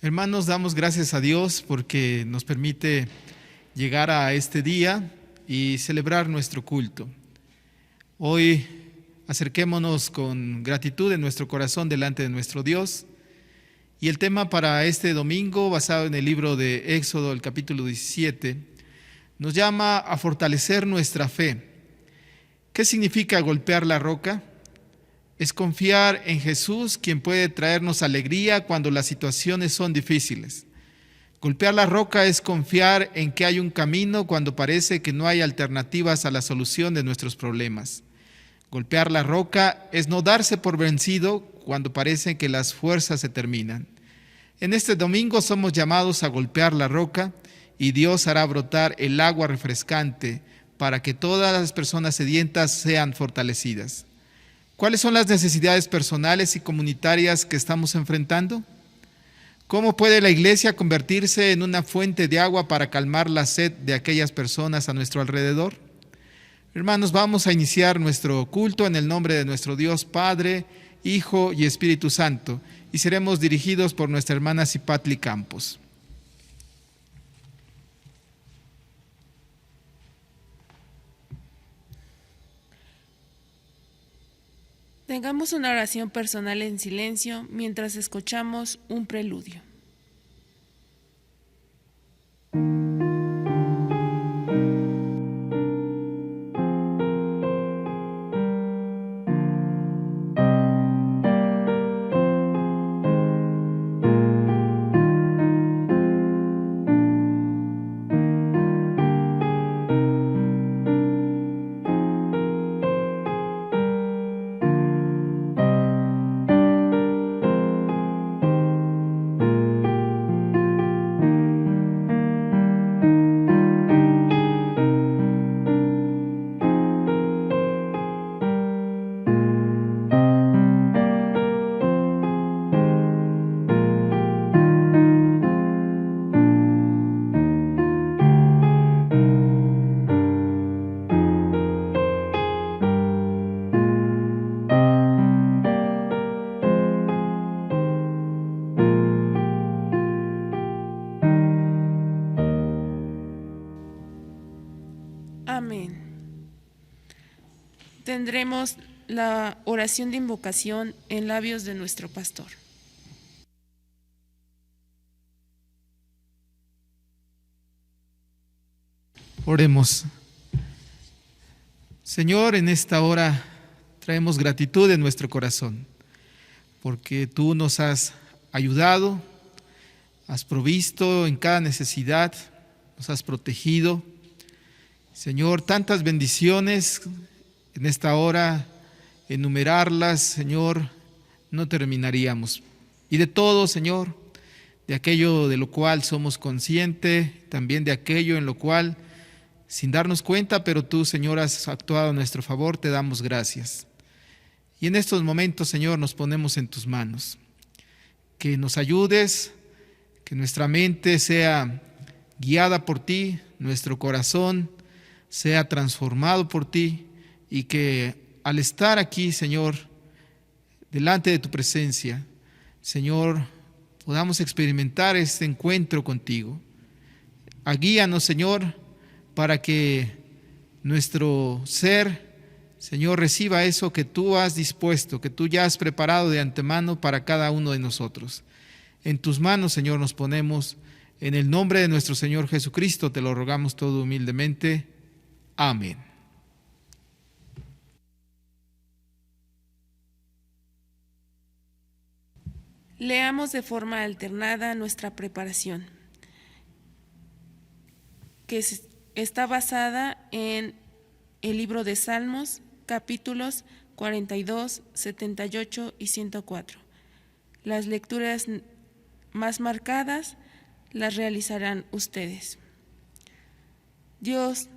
Hermanos, damos gracias a Dios porque nos permite llegar a este día y celebrar nuestro culto. Hoy acerquémonos con gratitud en nuestro corazón delante de nuestro Dios. Y el tema para este domingo, basado en el libro de Éxodo, el capítulo 17, nos llama a fortalecer nuestra fe. ¿Qué significa golpear la roca? Es confiar en Jesús, quien puede traernos alegría cuando las situaciones son difíciles. Golpear la roca es confiar en que hay un camino cuando parece que no hay alternativas a la solución de nuestros problemas. Golpear la roca es no darse por vencido cuando parece que las fuerzas se terminan. En este domingo somos llamados a golpear la roca y Dios hará brotar el agua refrescante para que todas las personas sedientas sean fortalecidas. ¿Cuáles son las necesidades personales y comunitarias que estamos enfrentando? ¿Cómo puede la iglesia convertirse en una fuente de agua para calmar la sed de aquellas personas a nuestro alrededor? Hermanos, vamos a iniciar nuestro culto en el nombre de nuestro Dios Padre, Hijo y Espíritu Santo, y seremos dirigidos por nuestra hermana Cipatli Campos. Tengamos una oración personal en silencio mientras escuchamos un preludio. Amén. Tendremos la oración de invocación en labios de nuestro pastor. Oremos. Señor, en esta hora traemos gratitud en nuestro corazón, porque tú nos has ayudado, has provisto en cada necesidad, nos has protegido. Señor, tantas bendiciones en esta hora, enumerarlas, Señor, no terminaríamos. Y de todo, Señor, de aquello de lo cual somos conscientes, también de aquello en lo cual, sin darnos cuenta, pero tú, Señor, has actuado a nuestro favor, te damos gracias. Y en estos momentos, Señor, nos ponemos en tus manos. Que nos ayudes, que nuestra mente sea guiada por ti, nuestro corazón sea transformado por ti y que al estar aquí, Señor, delante de tu presencia, Señor, podamos experimentar este encuentro contigo. Guíanos, Señor, para que nuestro ser, Señor, reciba eso que tú has dispuesto, que tú ya has preparado de antemano para cada uno de nosotros. En tus manos, Señor, nos ponemos. En el nombre de nuestro Señor Jesucristo te lo rogamos todo humildemente. Amén. Leamos de forma alternada nuestra preparación, que está basada en el libro de Salmos, capítulos 42, 78 y 104. Las lecturas más marcadas las realizarán ustedes. Dios,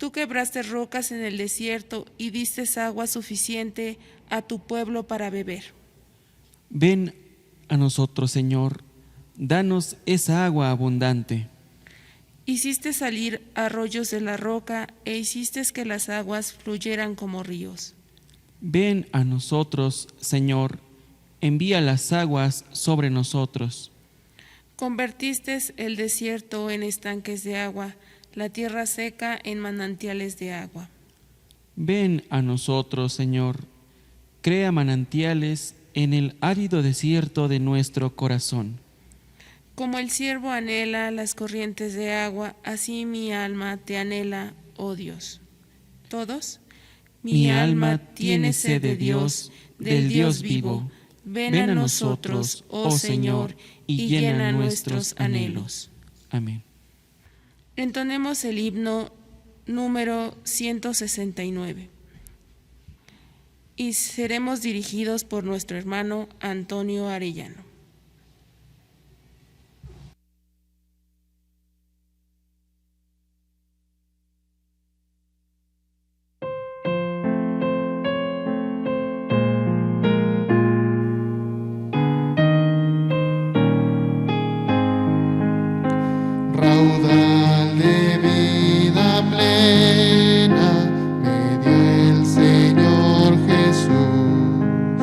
tú quebraste rocas en el desierto y diste agua suficiente a tu pueblo para beber. Ven a nosotros, Señor, danos esa agua abundante. Hiciste salir arroyos de la roca e hiciste que las aguas fluyeran como ríos. Ven a nosotros, Señor, envía las aguas sobre nosotros. Convertiste el desierto en estanques de agua, la tierra seca en manantiales de agua. Ven a nosotros, Señor. Crea manantiales en el árido desierto de nuestro corazón. Como el ciervo anhela las corrientes de agua, así mi alma te anhela, oh Dios. ¿Todos? Mi alma tiene sed de Dios, del Dios vivo. Ven a nosotros, oh Señor, y llena nuestros anhelos. Amén. Entonemos el himno número 169 y seremos dirigidos por nuestro hermano Antonio Arellano. Raudal de vida plena me dio el Señor Jesús,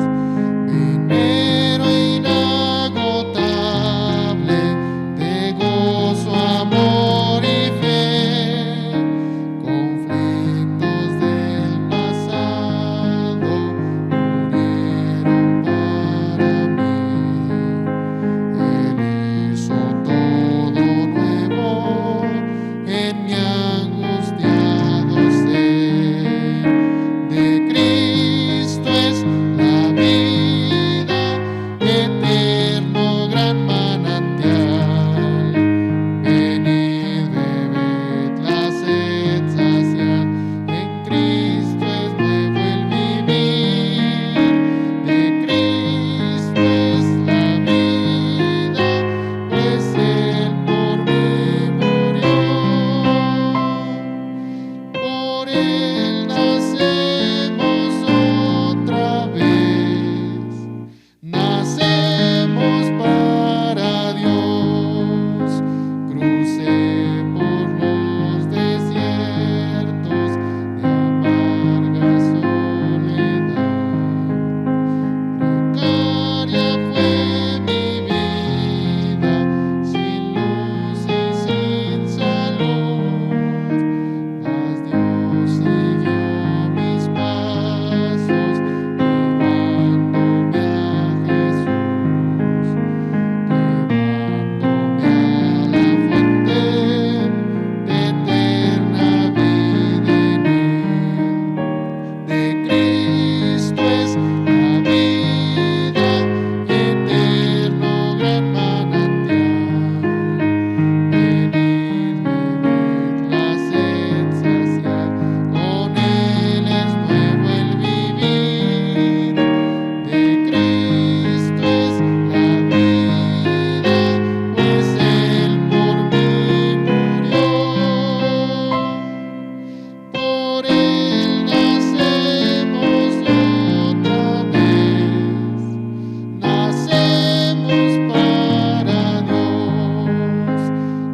venero inagotable de gozo, amor y fe. Conflictos del pasado murieron para mí. Él hizo todo nuevo en mi angustiado ser. De Cristo es la vida, eterno gran manantial. Venid, bebed, la sed saciad. En Cristo es nuevo el vivir. De Cristo es la vida, pues Él por mí murió. Por Él nacemos otra vez, nacemos para Dios. Crucé por los desiertos de amarga soledad. Precaria fue mi vida, sin luz y sin salud, mas Dios siguió mis pasos, llevándome a Jesús, llevándome a la fuente de eterna vida en Él. De Cristo es la vida, eterno gran manantial. Venid, bebed, la sed saciad. Con Él es nuevo el vivir. De Cristo es la vida, pues Él por mí murió. Por Él nacemos otra vez, nacemos para Dios.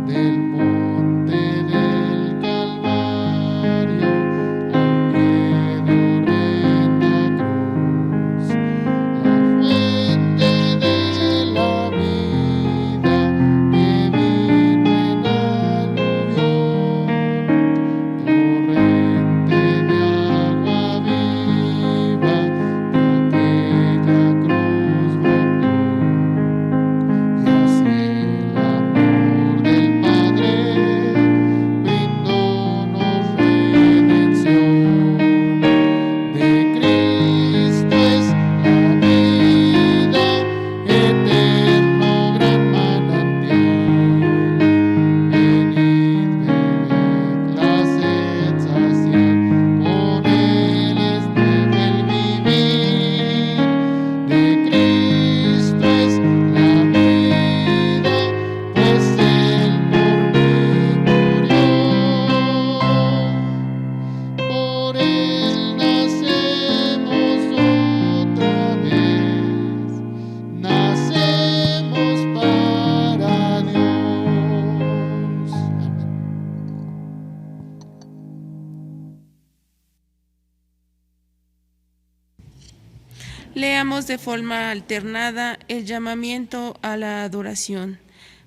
Del monte del Calvario al pie de horrenda cruz, la fuente de la vida me vino en aluvión. Torrente de agua viva de aquella cruz brotó, y así el amor del Padre brindónos redención. De Cristo es la vida, eterno gran manantial. Venid, bebed, la sed saciad. Con Él es nuevo el vivir. De Cristo es la vida, pues Él por mí murió. Por Él nacemos otra vez, nacemos para Dios. Leamos de forma alternada el llamamiento a la adoración.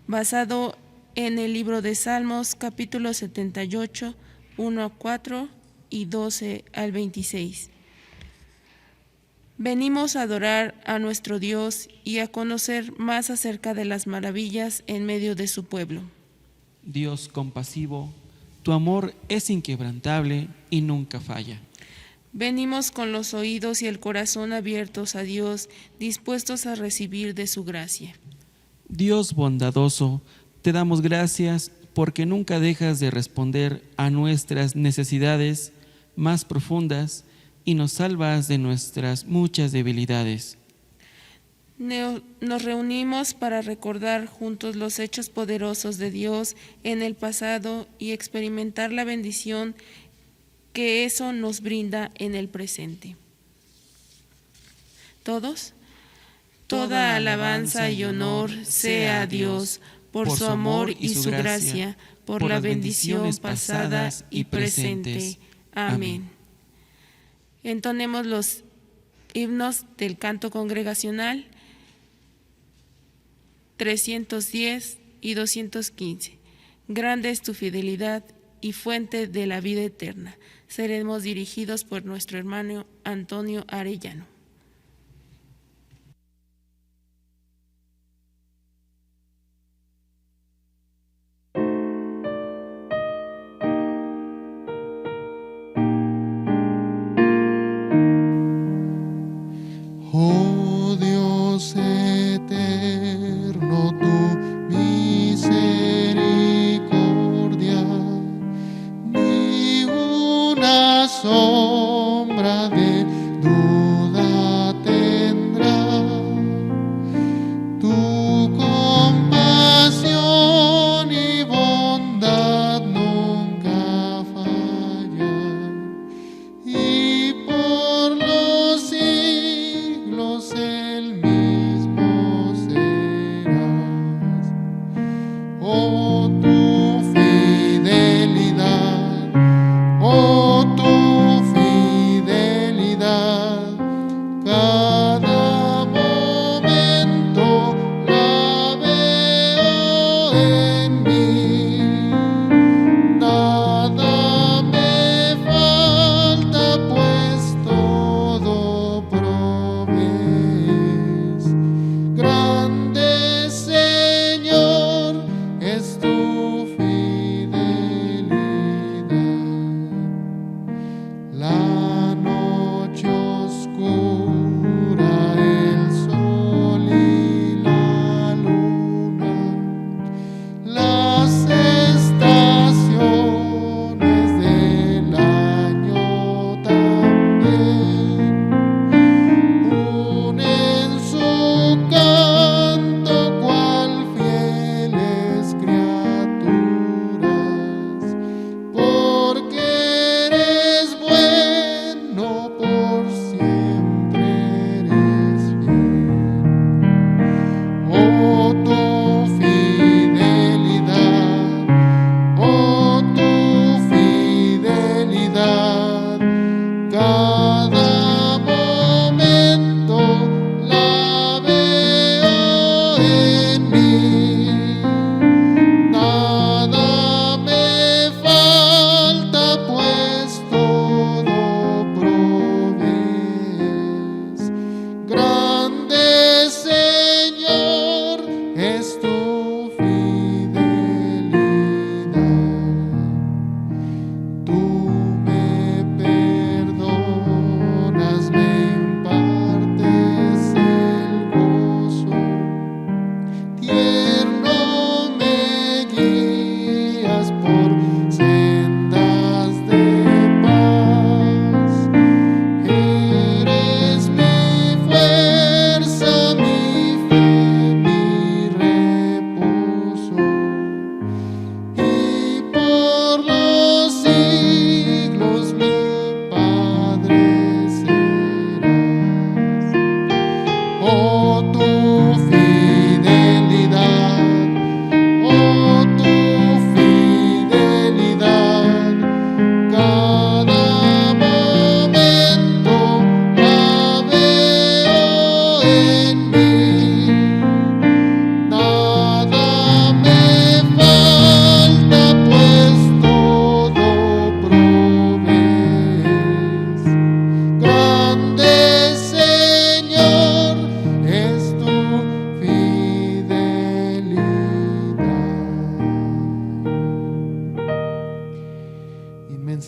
basado en el libro de Salmos, capítulo 78, 1 a 4 y 12 al 26. Venimos a adorar a nuestro Dios y a conocer más acerca de las maravillas en medio de su pueblo. Dios compasivo, tu amor es inquebrantable y nunca falla. Venimos con los oídos y el corazón abiertos a Dios, dispuestos a recibir de su gracia. Dios bondadoso, te damos gracias porque nunca dejas de responder a nuestras necesidades más profundas y nos salvas de nuestras muchas debilidades. Nos reunimos para recordar juntos los hechos poderosos de Dios en el pasado y experimentar la bendición que eso nos brinda en el presente. ¿Todos? Toda alabanza y honor sea a Dios por su amor y su gracia, por las bendiciones pasadas y presente. Amén. Entonemos los himnos del canto congregacional 310 y 215. Grande es tu fidelidad y fuente de la vida eterna. Seremos dirigidos por nuestro hermano Antonio Arellano. Oh Dios eterno, tu misericordia, ni una sombra de duda tendrá. Tu compasión y bondad nunca fallan, y por los siglos el mismo serás. Oh, tu fidelidad, oh, tu fidelidad.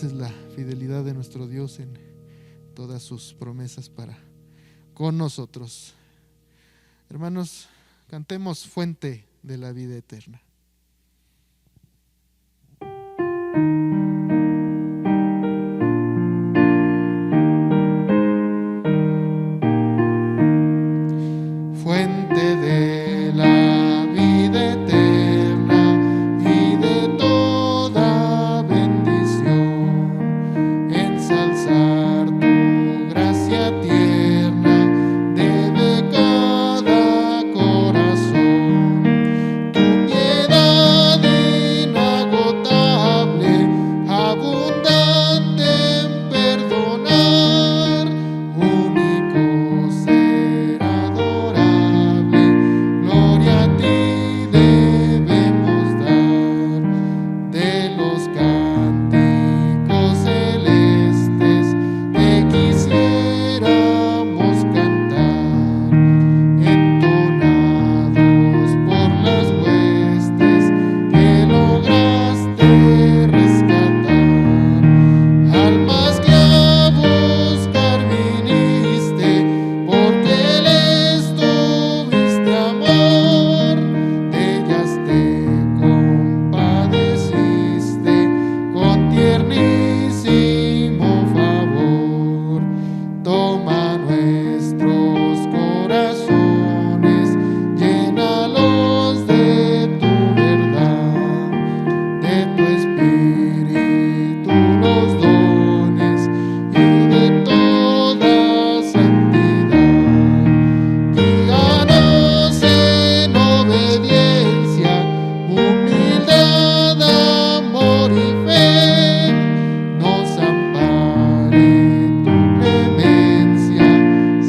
esa es la fidelidad de nuestro Dios en todas sus promesas para con nosotros. Hermanos, cantemos Fuente de la Vida Eterna. Fuente de la vida eterna y de toda bendición, ensalzar tu gracia tierna debe cada corazón. Tu piedad inagotable, abundante en perdonar, único ser adorable, gloria a ti debemos dar. De los cánticos celestes te quisiéramos cantar, entonados por las huestes que lograste rescatar. Almas que a buscar viniste, porque les tuviste amor, de ellas te compadeciste con tiernísimo favor. Toma nuestros corazones, llénalos de tu verdad, de tu espíritu los dones y de toda santidad. Guíanos en obediencia, humildad, amor y fe, nos ampare tu clemencia,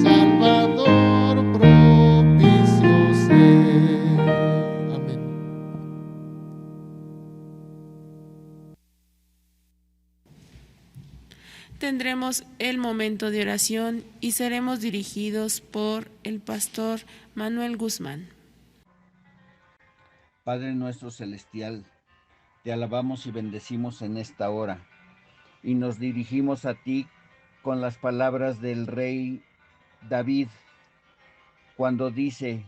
Salvador propicio ser. Amén. Tendremos el momento de oración y seremos dirigidos por el pastor Manuel Guzmán. Padre nuestro celestial, te alabamos y bendecimos en esta hora y nos dirigimos a ti con las palabras del rey David cuando dice: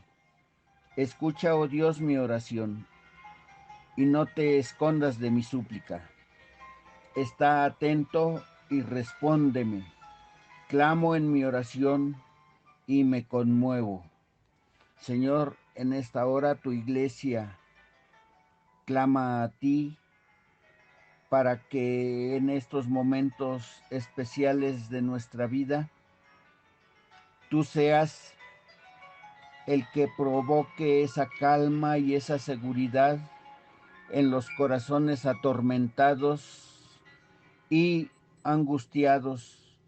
escucha, oh Dios, mi oración y no te escondas de mi súplica. Está atento y respóndeme. Clamo en mi oración y me conmuevo. Señor, en esta hora tu iglesia clama a ti para que en estos momentos especiales de nuestra vida tú seas el que provoque esa calma y esa seguridad en los corazones atormentados y angustiados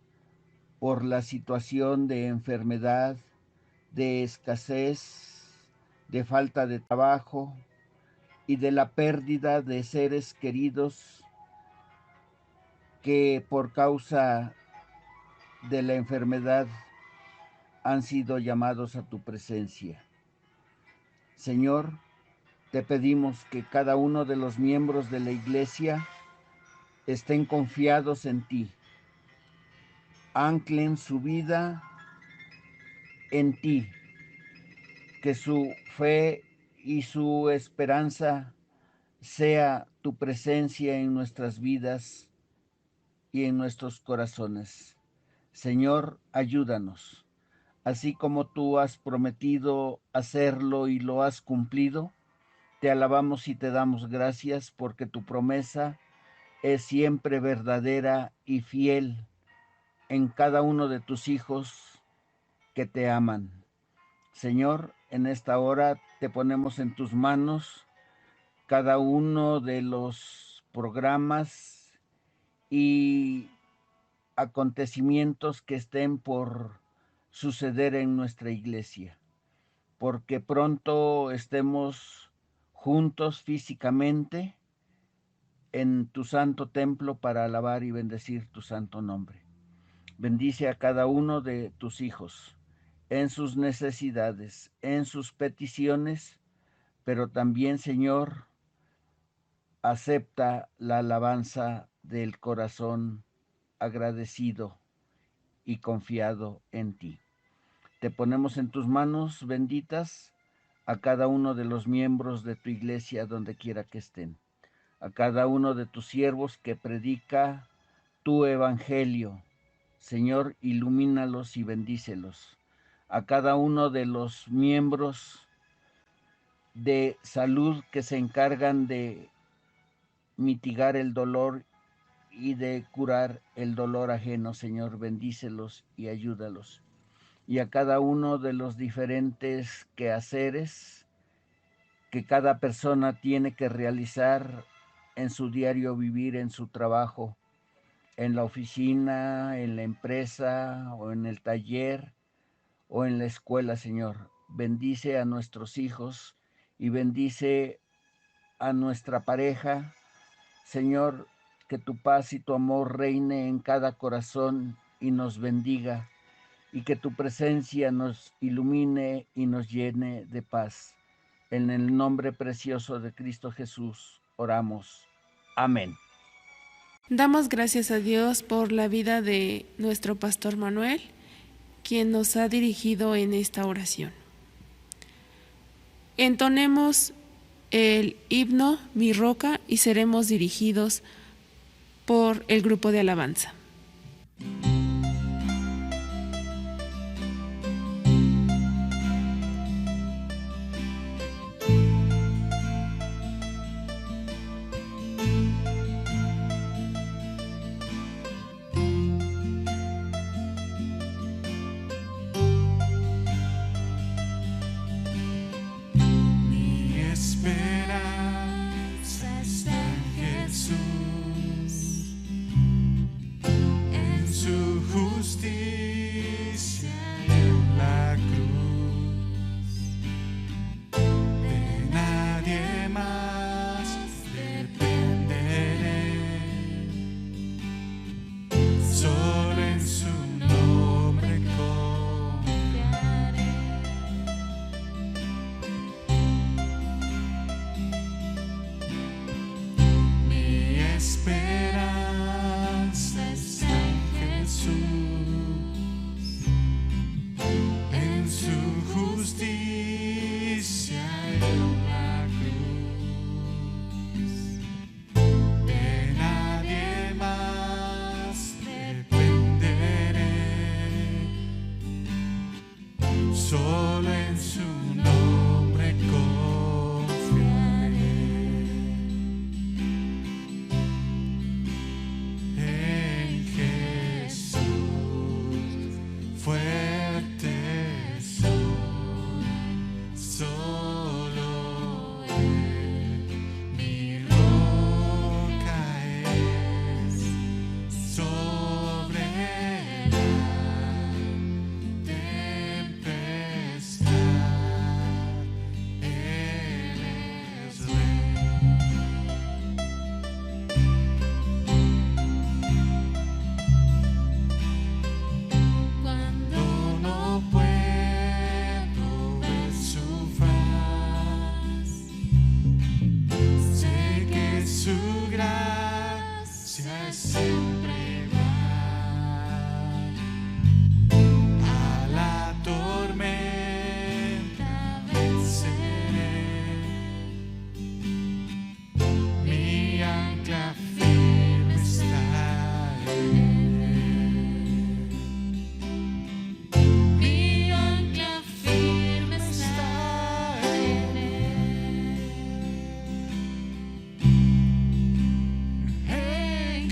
por la situación de enfermedad, de escasez, de falta de trabajo y de la pérdida de seres queridos que por causa de la enfermedad han sido llamados a tu presencia. Señor, te pedimos que cada uno de los miembros de la iglesia estén confiados en ti, anclen su vida en ti, que su fe y su esperanza sea tu presencia en nuestras vidas y en nuestros corazones. Señor, ayúdanos. Así como tú has prometido hacerlo y lo has cumplido, te alabamos y te damos gracias porque tu promesa es siempre verdadera y fiel en cada uno de tus hijos que te aman. Señor, en esta hora te ponemos en tus manos cada uno de los programas y acontecimientos que estén por suceder en nuestra iglesia, porque pronto estemos juntos físicamente en tu santo templo para alabar y bendecir tu santo nombre. Bendice a cada uno de tus hijos en sus necesidades, en sus peticiones, pero también, Señor, acepta la alabanza del corazón agradecido y confiado en ti. Te ponemos en tus manos benditas a cada uno de los miembros de tu iglesia donde quiera que estén, a cada uno de tus siervos que predica tu evangelio. Señor, ilumínalos y bendícelos. A cada uno de los miembros de salud que se encargan de mitigar el dolor y de curar el dolor ajeno, Señor, bendícelos y ayúdalos. Y a cada uno de los diferentes quehaceres que cada persona tiene que realizar en su diario vivir, en su trabajo, en la oficina, en la empresa o en el taller o en la escuela, Señor. Bendice a nuestros hijos y bendice a nuestra pareja. Señor, que tu paz y tu amor reine en cada corazón y nos bendiga, y que tu presencia nos ilumine y nos llene de paz. En el nombre precioso de Cristo Jesús oramos. Amén. Damos gracias a Dios por la vida de nuestro pastor Manuel, quien nos ha dirigido en esta oración. Entonemos el himno Mi Roca y seremos dirigidos por el grupo de alabanza. Solo en su nombre confiaré. En Jesús fuerte soy, solo Él mi roca es, sobre la siempre va a la tormenta venceré, mi ancla firme está en él, mi ancla firme está en él. En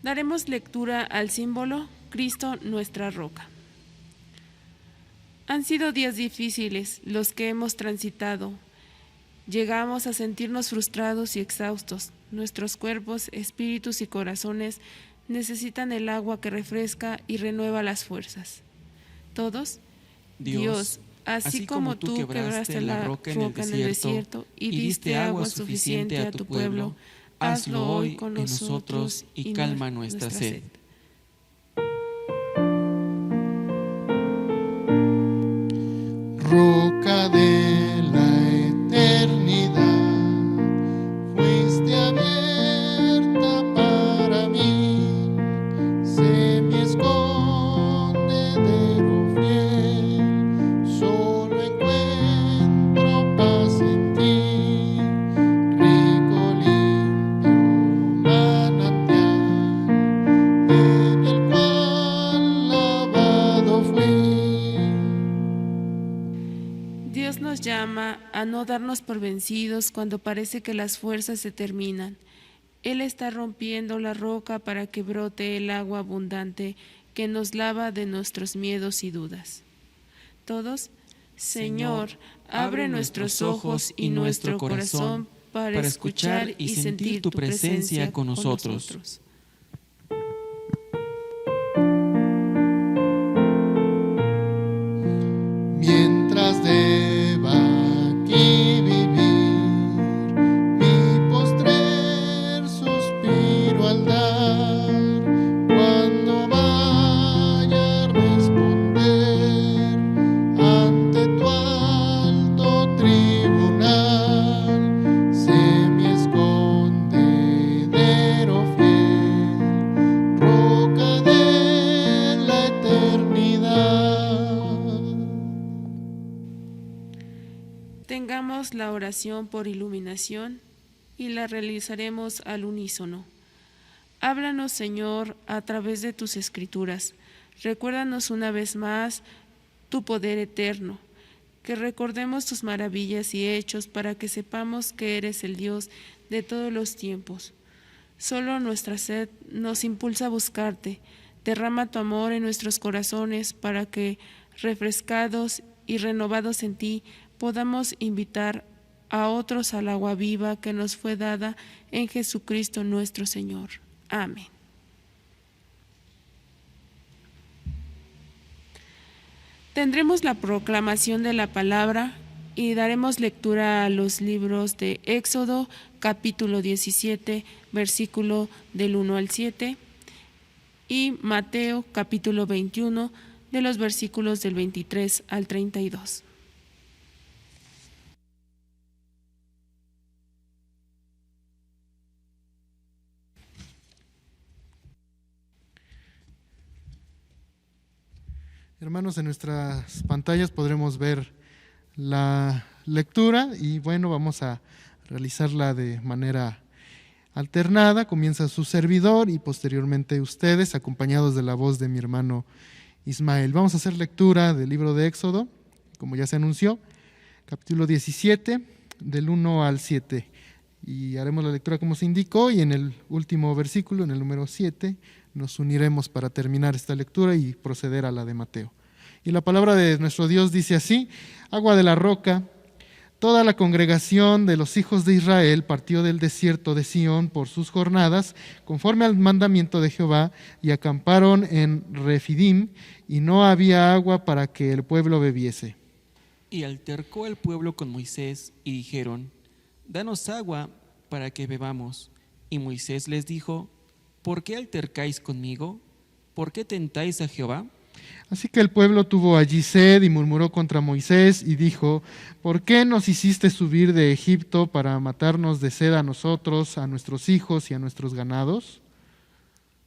Daremos lectura al símbolo Cristo nuestra roca. Han sido días difíciles los que hemos transitado. Llegamos a sentirnos frustrados y exhaustos. Nuestros cuerpos, espíritus y corazones necesitan el agua que refresca y renueva las fuerzas. Todos, Dios, así como tú quebraste la roca en el desierto y diste agua suficiente a tu pueblo, hazlo hoy con nosotros y calma nuestra sed. Roca de la eternidad, fuiste abierta para mí, sé mi escondedero fiel, solo encuentro paz en ti, rico, limpio manantial, en el cual lavado fui. Dios nos llama a no darnos por vencidos cuando parece que las fuerzas se terminan. Él está rompiendo la roca para que brote el agua abundante que nos lava de nuestros miedos y dudas. Todos, Señor, abre nuestros ojos y nuestro corazón para escuchar y sentir tu presencia con nosotros. Mientras deba aquí vivir, mi postrer suspiro al dar, cuando vaya a responder ante tu alto tribunal, sé mi escondedero fiel, roca de la eternidad. Tengamos la oración por iluminación y la realizaremos al unísono. Háblanos, Señor, a través de tus escrituras. Recuérdanos una vez más tu poder eterno, que recordemos tus maravillas y hechos para que sepamos que eres el Dios de todos los tiempos. Solo nuestra sed nos impulsa a buscarte. Derrama tu amor en nuestros corazones para que, refrescados y renovados en ti, podamos invitar a otros al agua viva que nos fue dada en Jesucristo nuestro Señor. Amén. Tendremos la proclamación de la palabra y daremos lectura a los libros de Éxodo, capítulo 17, versículo del 1 al 7, y Mateo, capítulo 21, de los versículos del 23 al 32. Hermanos, en nuestras pantallas podremos ver la lectura y bueno, vamos a realizarla de manera alternada. Comienza su servidor y posteriormente ustedes, acompañados de la voz de mi hermano Ismael. Vamos a hacer lectura del libro de Éxodo, como ya se anunció, capítulo 17, del 1 al 7. Y haremos la lectura como se indicó y en el último versículo, en el número 7, nos uniremos para terminar esta lectura y proceder a la de Mateo. Y la palabra de nuestro Dios dice así: agua de la roca, toda la congregación de los hijos de Israel partió del desierto de Sión por sus jornadas, conforme al mandamiento de Jehová, y acamparon en Refidim, y no había agua para que el pueblo bebiese. Y altercó el pueblo con Moisés y dijeron: danos agua para que bebamos. Y Moisés les dijo: ¿por qué altercáis conmigo? ¿Por qué tentáis a Jehová? Así que el pueblo tuvo allí sed y murmuró contra Moisés y dijo: ¿por qué nos hiciste subir de Egipto para matarnos de sed a nosotros, a nuestros hijos y a nuestros ganados?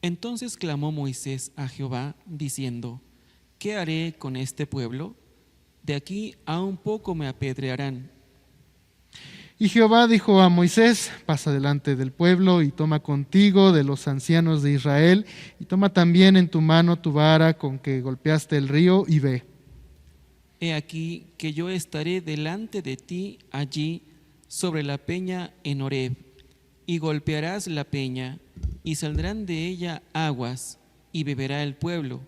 Entonces clamó Moisés a Jehová, diciendo: ¿qué haré con este pueblo? De aquí a un poco me apedrearán. Y Jehová dijo a Moisés: pasa delante del pueblo y toma contigo de los ancianos de Israel, y toma también en tu mano tu vara con que golpeaste el río, y ve. He aquí que yo estaré delante de ti allí sobre la peña en Horeb, y golpearás la peña, y saldrán de ella aguas, y beberá el pueblo.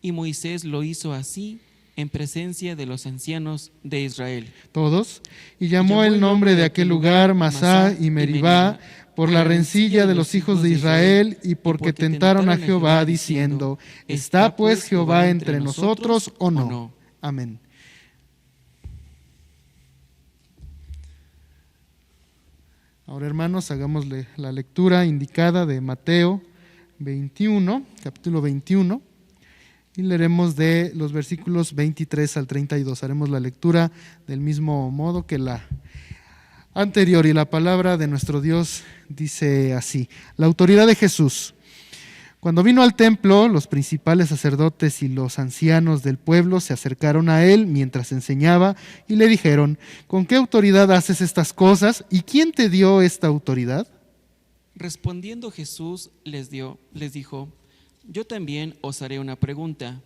Y Moisés lo hizo así en presencia de los ancianos de Israel. Todos. Y llamó el nombre de aquel lugar Masá y Meribá, por la rencilla de los hijos de Israel, y porque tentaron a Jehová, diciendo, ¿está pues Jehová entre nosotros o no? Amén. Ahora, hermanos, hagámosle la lectura indicada de Mateo 21, capítulo 21, y leeremos de los versículos 23 al 32. Haremos la lectura del mismo modo que la anterior, y la palabra de nuestro Dios dice así: la autoridad de Jesús. Cuando vino al templo, los principales sacerdotes y los ancianos del pueblo se acercaron a él mientras enseñaba y le dijeron: ¿con qué autoridad haces estas cosas? ¿Y quién te dio esta autoridad? Respondiendo Jesús les dijo: yo también os haré una pregunta,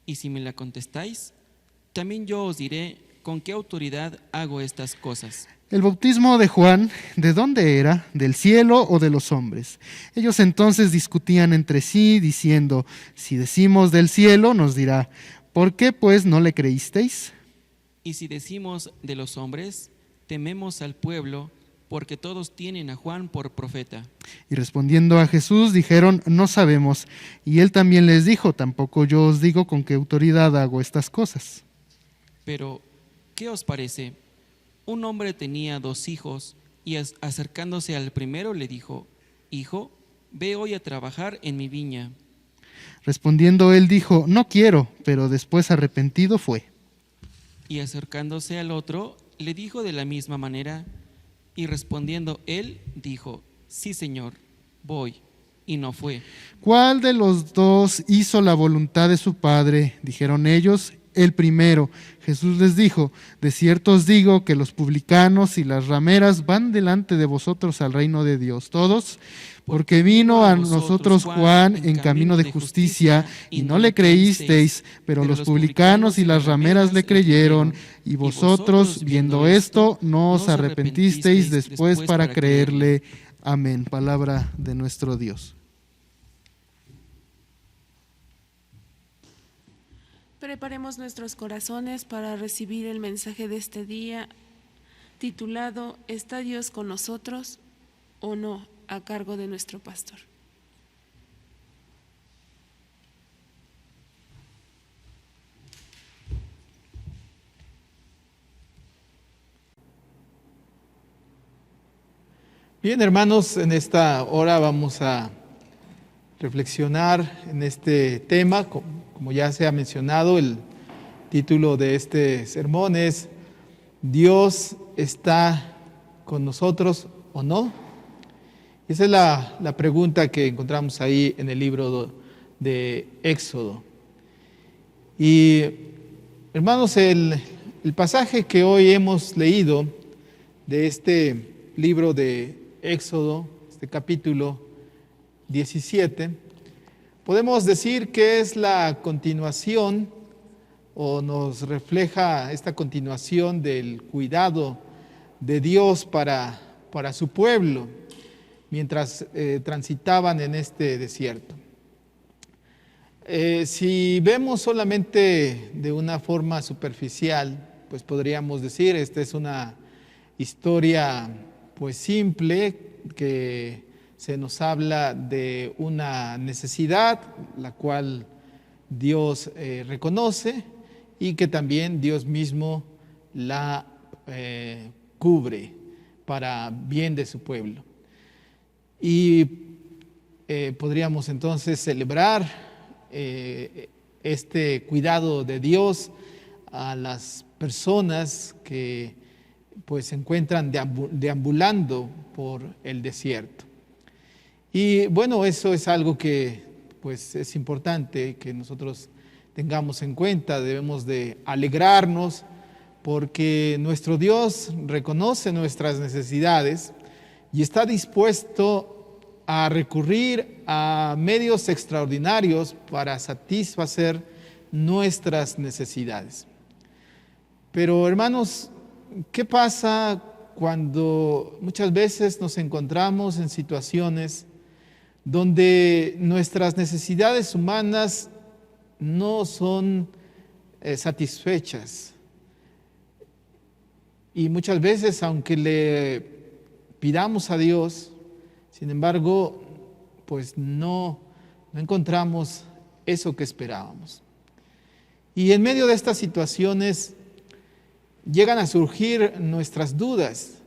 y si me la contestáis, también yo os diré con qué autoridad hago estas cosas. El bautismo de Juan, ¿de dónde era? ¿Del cielo o de los hombres? Ellos entonces discutían entre sí, diciendo: si decimos del cielo, nos dirá, ¿por qué pues no le creísteis? Y si decimos de los hombres, tememos al pueblo, porque todos tienen a Juan por profeta. Y respondiendo a Jesús, dijeron: no sabemos. Y él también les dijo: tampoco yo os digo con qué autoridad hago estas cosas. Pero, ¿qué os parece? Un hombre tenía 2 hijos, y acercándose al primero le dijo: hijo, ve hoy a trabajar en mi viña. Respondiendo él dijo: no quiero, pero después arrepentido fue. Y acercándose al otro, le dijo de la misma manera, y respondiendo él dijo: sí, Señor, voy, y no fue. ¿Cuál de los dos hizo la voluntad de su padre? Dijeron ellos: el primero. Jesús les dijo: de cierto os digo que los publicanos y las rameras van delante de vosotros al reino de Dios. Todos, porque vino a nosotros Juan en camino de justicia, y no le creísteis, pero los publicanos y las rameras le creyeron, y vosotros, viendo esto, no os arrepentisteis después para creerle. Amén. Palabra de nuestro Dios. Preparemos nuestros corazones para recibir el mensaje de este día, titulado ¿Está Dios con nosotros o no?, a cargo de nuestro pastor. Bien, hermanos, en esta hora vamos a reflexionar en este tema. Como ya se ha mencionado, el título de este sermón es ¿Dios está con nosotros o no? Esa es la pregunta que encontramos ahí en el libro de Éxodo. Y hermanos, el pasaje que hoy hemos leído de este libro de Éxodo, este capítulo 17, podemos decir que es la continuación o nos refleja esta continuación del cuidado de Dios para su pueblo mientras transitaban en este desierto. Si vemos solamente de una forma superficial, pues podríamos decir, esta es una historia pues simple que se nos habla de una necesidad, la cual Dios reconoce y que también Dios mismo la cubre para bien de su pueblo. Y podríamos entonces celebrar este cuidado de Dios a las personas que pues se encuentran deambulando por el desierto. Y bueno, eso es algo que pues es importante que nosotros tengamos en cuenta. Debemos de alegrarnos porque nuestro Dios reconoce nuestras necesidades y está dispuesto a recurrir a medios extraordinarios para satisfacer nuestras necesidades. Pero hermanos, ¿qué pasa cuando muchas veces nos encontramos en situaciones donde nuestras necesidades humanas no son satisfechas. Y muchas veces, aunque le pidamos a Dios, sin embargo, pues no encontramos eso que esperábamos. Y en medio de estas situaciones llegan a surgir nuestras dudas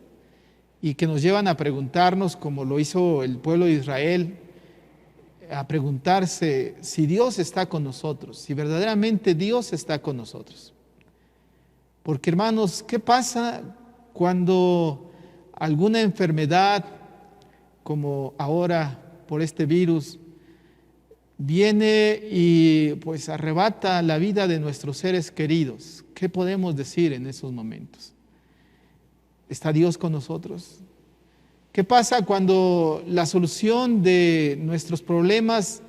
y que nos llevan a preguntarnos, como lo hizo el pueblo de Israel, a preguntarse si Dios está con nosotros, si verdaderamente Dios está con nosotros. Porque, hermanos, ¿qué pasa cuando alguna enfermedad, como ahora por este virus, viene y pues arrebata la vida de nuestros seres queridos? ¿Qué podemos decir en esos momentos? ¿Está Dios con nosotros? ¿Qué pasa cuando la solución de nuestros problemas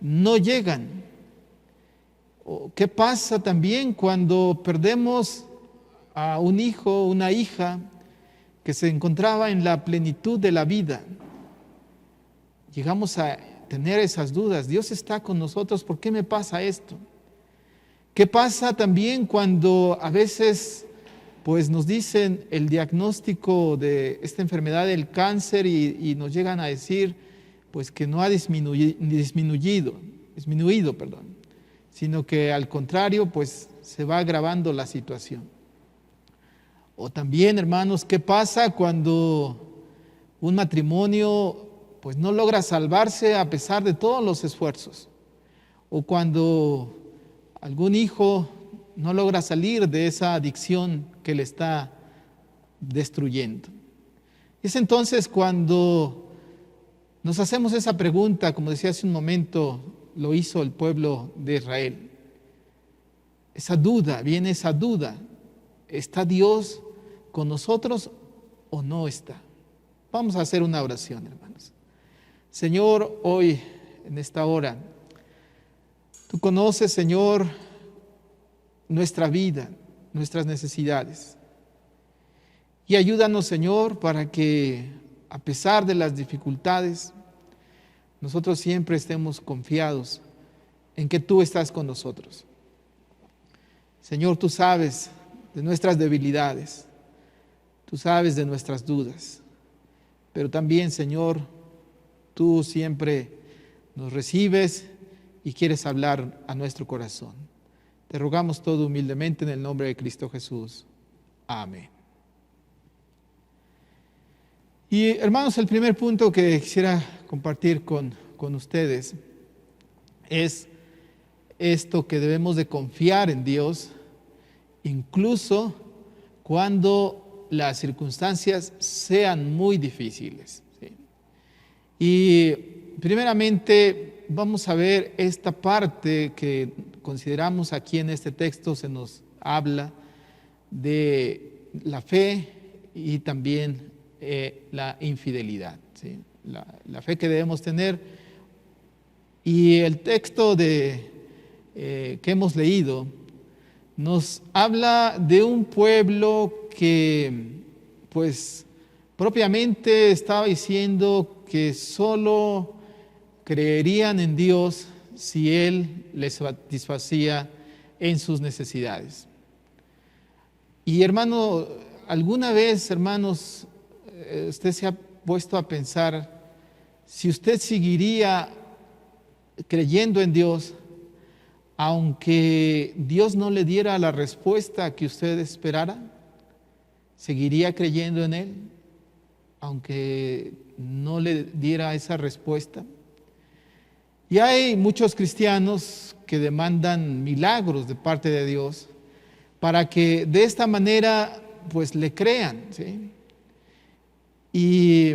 no llegan? ¿O qué pasa también cuando perdemos a un hijo, una hija que se encontraba en la plenitud de la vida? Llegamos a tener esas dudas. ¿Dios está con nosotros? ¿Por qué me pasa esto? ¿Qué pasa también cuando a veces pues nos dicen el diagnóstico de esta enfermedad del cáncer y nos llegan a decir pues que no ha disminuido, sino que al contrario pues se va agravando la situación? O también, hermanos, ¿qué pasa cuando un matrimonio pues no logra salvarse a pesar de todos los esfuerzos? O cuando algún hijo no logra salir de esa adicción que le está destruyendo. Es entonces cuando nos hacemos esa pregunta, como decía hace un momento, lo hizo el pueblo de Israel. Viene esa duda, ¿está Dios con nosotros o no está? Vamos a hacer una oración, hermanos. Señor, hoy, en esta hora, tú conoces, Señor, nuestra vida, nuestras necesidades. Y ayúdanos, Señor, para que a pesar de las dificultades, nosotros siempre estemos confiados en que tú estás con nosotros. Señor, tú sabes de nuestras debilidades, tú sabes de nuestras dudas, pero también, Señor, tú siempre nos recibes y quieres hablar a nuestro corazón. Te rogamos todo humildemente en el nombre de Cristo Jesús. Amén. Y hermanos, el primer punto que quisiera compartir con ustedes es esto, que debemos de confiar en Dios, incluso cuando las circunstancias sean muy difíciles. ¿Sí? Y primeramente vamos a ver esta parte que consideramos aquí en este texto. Se nos habla de la fe y también la infidelidad, ¿sí? La fe que debemos tener. Y el texto que hemos leído nos habla de un pueblo que pues propiamente estaba diciendo que solo creerían en Dios si Él les satisfacía en sus necesidades. Y hermano, ¿alguna vez, hermanos, usted se ha puesto a pensar si usted seguiría creyendo en Dios aunque Dios no le diera la respuesta que usted esperara? ¿Seguiría creyendo en Él aunque no le diera esa respuesta? Y hay muchos cristianos que demandan milagros de parte de Dios para que de esta manera pues le crean, ¿sí? Y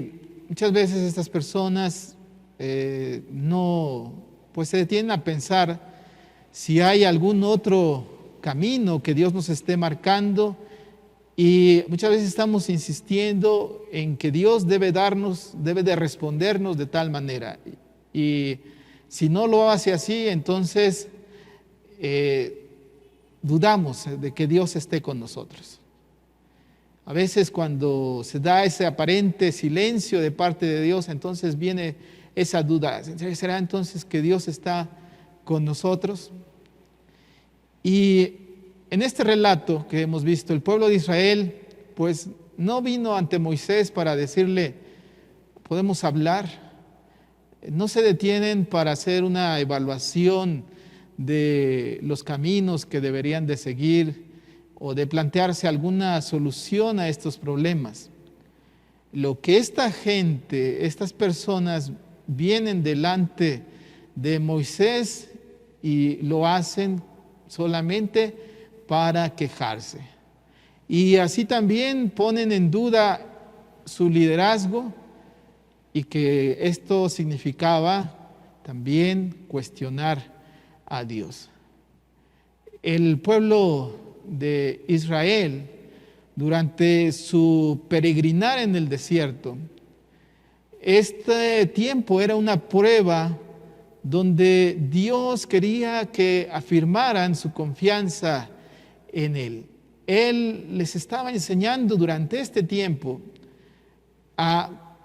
muchas veces estas personas no pues se detienen a pensar si hay algún otro camino que Dios nos esté marcando, y muchas veces estamos insistiendo en que Dios debe de respondernos de tal manera, y si no lo hace así, entonces dudamos de que Dios esté con nosotros. A veces cuando se da ese aparente silencio de parte de Dios, entonces viene esa duda. ¿Será entonces que Dios está con nosotros? Y en este relato que hemos visto, el pueblo de Israel, pues no vino ante Moisés para decirle, podemos hablar. No se detienen para hacer una evaluación de los caminos que deberían de seguir o de plantearse alguna solución a estos problemas. Lo que esta gente, estas personas vienen delante de Moisés y lo hacen solamente para quejarse. Y así también ponen en duda su liderazgo y que esto significaba también cuestionar a Dios. El pueblo de Israel, durante su peregrinar en el desierto, este tiempo era una prueba donde Dios quería que afirmaran su confianza en Él. Él les estaba enseñando durante este tiempo a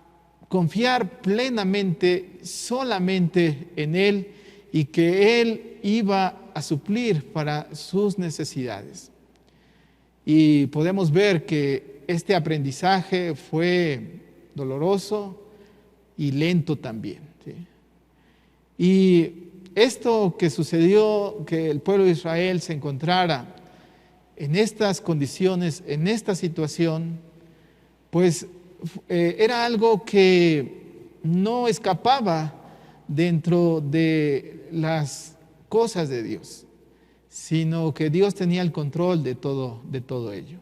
confiar plenamente solamente en Él y que Él iba a suplir para sus necesidades. Y podemos ver que este aprendizaje fue doloroso y lento también, ¿sí? Y esto que sucedió, que el pueblo de Israel se encontrara en estas condiciones, en esta situación, pues era algo que no escapaba dentro de las cosas de Dios, sino que Dios tenía el control de todo ello.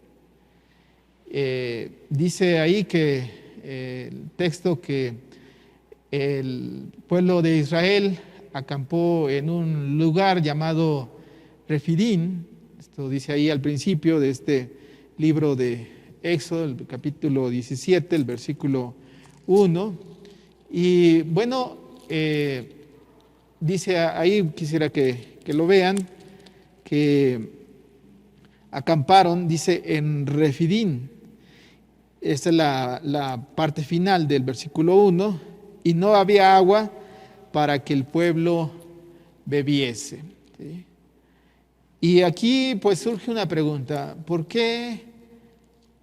Dice ahí que el texto que el pueblo de Israel acampó en un lugar llamado Refidín. Esto dice ahí al principio de este libro de Éxodo, el capítulo 17, el versículo 1. Y bueno, dice ahí, quisiera que lo vean, que acamparon, dice, en Refidín. Esta es la parte final del versículo 1. Y no había agua para que el pueblo bebiese, ¿sí? Y aquí pues surge una pregunta: ¿por qué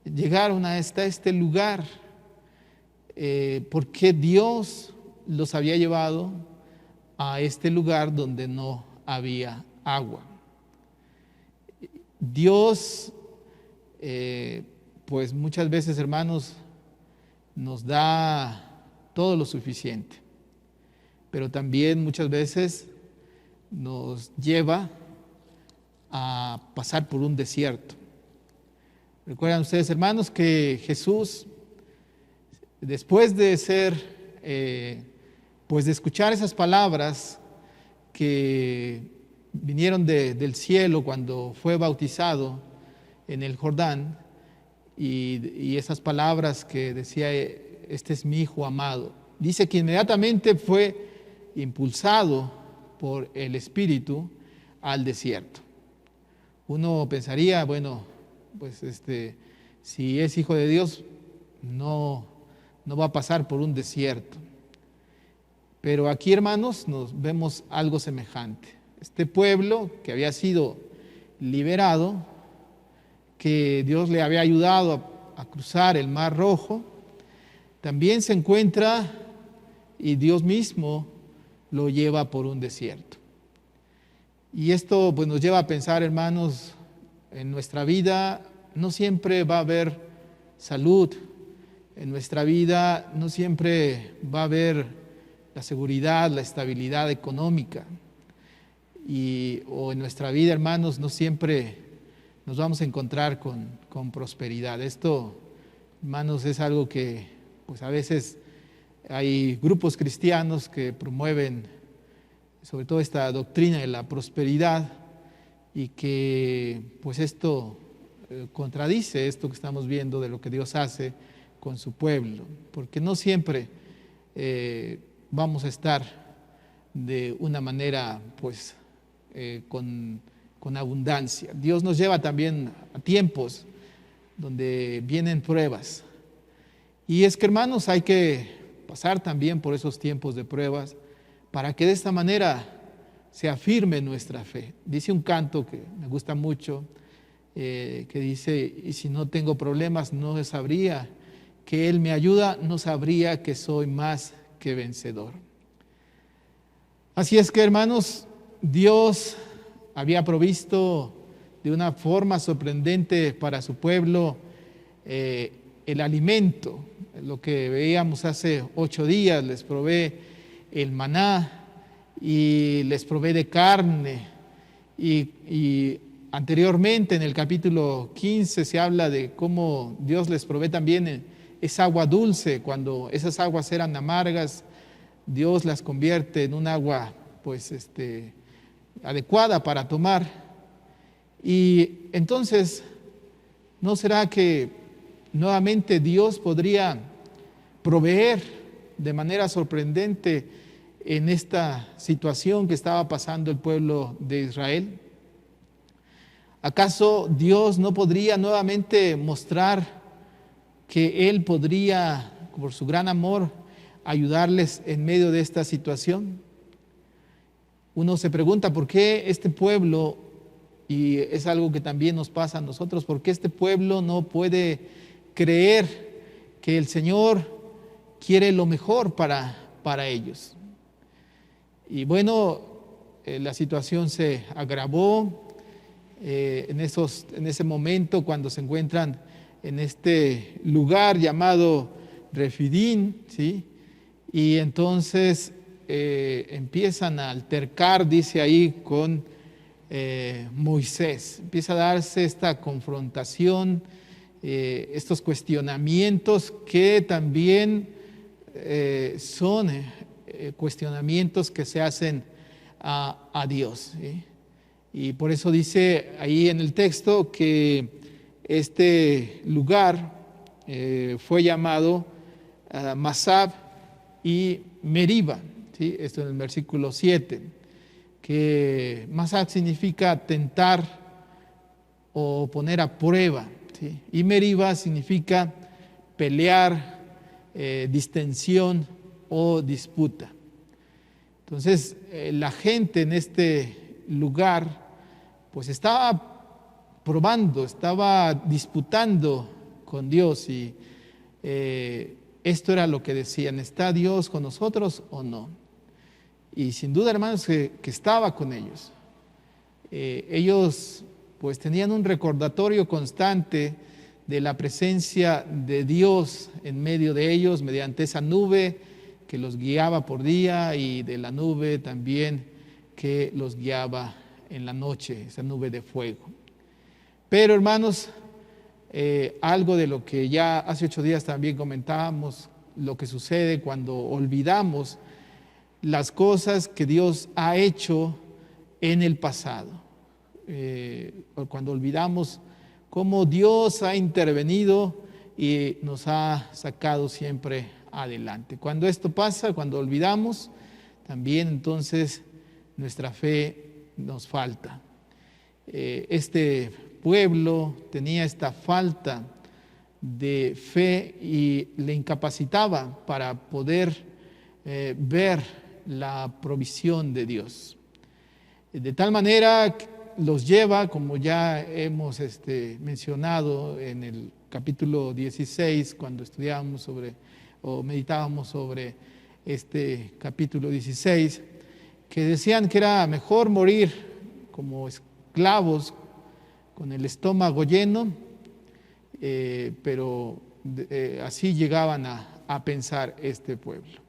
llegaron hasta este lugar? ¿Por qué Dios los había llevado a este lugar donde no había agua? Dios, pues muchas veces, hermanos, nos da todo lo suficiente, pero también muchas veces nos lleva a pasar por un desierto. Recuerdan ustedes, hermanos, que Jesús, después de pues de escuchar esas palabras que vinieron del cielo cuando fue bautizado en el Jordán, y esas palabras que decía, este es mi Hijo amado, dice que inmediatamente fue impulsado por el Espíritu al desierto. Uno pensaría, bueno, pues si es hijo de Dios, no va a pasar por un desierto. Pero aquí, hermanos, nos vemos algo semejante. Este pueblo que había sido liberado, que Dios le había ayudado a cruzar el Mar Rojo, también se encuentra y Dios mismo lo lleva por un desierto. Y esto pues nos lleva a pensar, hermanos, en nuestra vida no siempre va a haber salud, en nuestra vida no siempre va a haber la seguridad, la estabilidad económica, o en nuestra vida, hermanos, no siempre nos vamos a encontrar con prosperidad. Esto, hermanos, es algo que pues a veces hay grupos cristianos que promueven sobre todo esta doctrina de la prosperidad, y que pues esto contradice esto que estamos viendo de lo que Dios hace con su pueblo, porque no siempre vamos a estar de una manera pues con abundancia. Dios nos lleva también a tiempos donde vienen pruebas, y es que, hermanos, hay que pasar también por esos tiempos de pruebas, para que de esta manera se afirme nuestra fe. Dice un canto que me gusta mucho, que dice: y si no tengo problemas, no sabría que Él me ayuda, no sabría que soy más que vencedor. Así es que, hermanos, Dios había provisto de una forma sorprendente para su pueblo el alimento, lo que veíamos hace 8 días, les provee el maná y les provee de carne, y anteriormente en el capítulo 15 se habla de cómo Dios les provee también esa agua dulce. Cuando esas aguas eran amargas, Dios las convierte en un agua pues adecuada para tomar. Y entonces, ¿no será que nuevamente Dios podría proveer de manera sorprendente en esta situación que estaba pasando el pueblo de Israel? ¿Acaso Dios no podría nuevamente mostrar que Él podría, por su gran amor, ayudarles en medio de esta situación? Uno se pregunta por qué este pueblo, y es algo que también nos pasa a nosotros, por qué este pueblo no puede creer que el Señor quiere lo mejor para ellos. Y bueno, la situación se agravó en ese momento cuando se encuentran en este lugar llamado Refidín, ¿sí? Y entonces empiezan a altercar, dice ahí, con Moisés. Empieza a darse esta confrontación, estos cuestionamientos que también son cuestionamientos que se hacen a Dios, ¿sí? Y por eso dice ahí en el texto que este lugar fue llamado Masab y Meriba, ¿sí? Esto en el versículo 7, que Masab significa tentar o poner a prueba, ¿sí? Y Meriba significa pelear, distensión o disputa. Entonces, la gente en este lugar pues estaba probando, estaba disputando con Dios, y esto era lo que decían: ¿está Dios con nosotros o no? Y sin duda, hermanos, que estaba con ellos. Ellos pues tenían un recordatorio constante de la presencia de Dios en medio de ellos, mediante esa nube que los guiaba por día, y de la nube también que los guiaba en la noche, esa nube de fuego. Pero, hermanos, algo de lo que ya hace 8 días también comentábamos, lo que sucede cuando olvidamos las cosas que Dios ha hecho en el pasado, cuando olvidamos cómo Dios ha intervenido y nos ha sacado siempre adelante. Cuando esto pasa, cuando olvidamos, también entonces nuestra fe nos falta. Este pueblo tenía esta falta de fe y le incapacitaba para poder ver la provisión de Dios. De tal manera los lleva, como ya hemos mencionado en el capítulo 16, cuando estudiábamos o meditábamos sobre este capítulo 16, que decían que era mejor morir como esclavos con el estómago lleno, pero así llegaban a pensar este pueblo.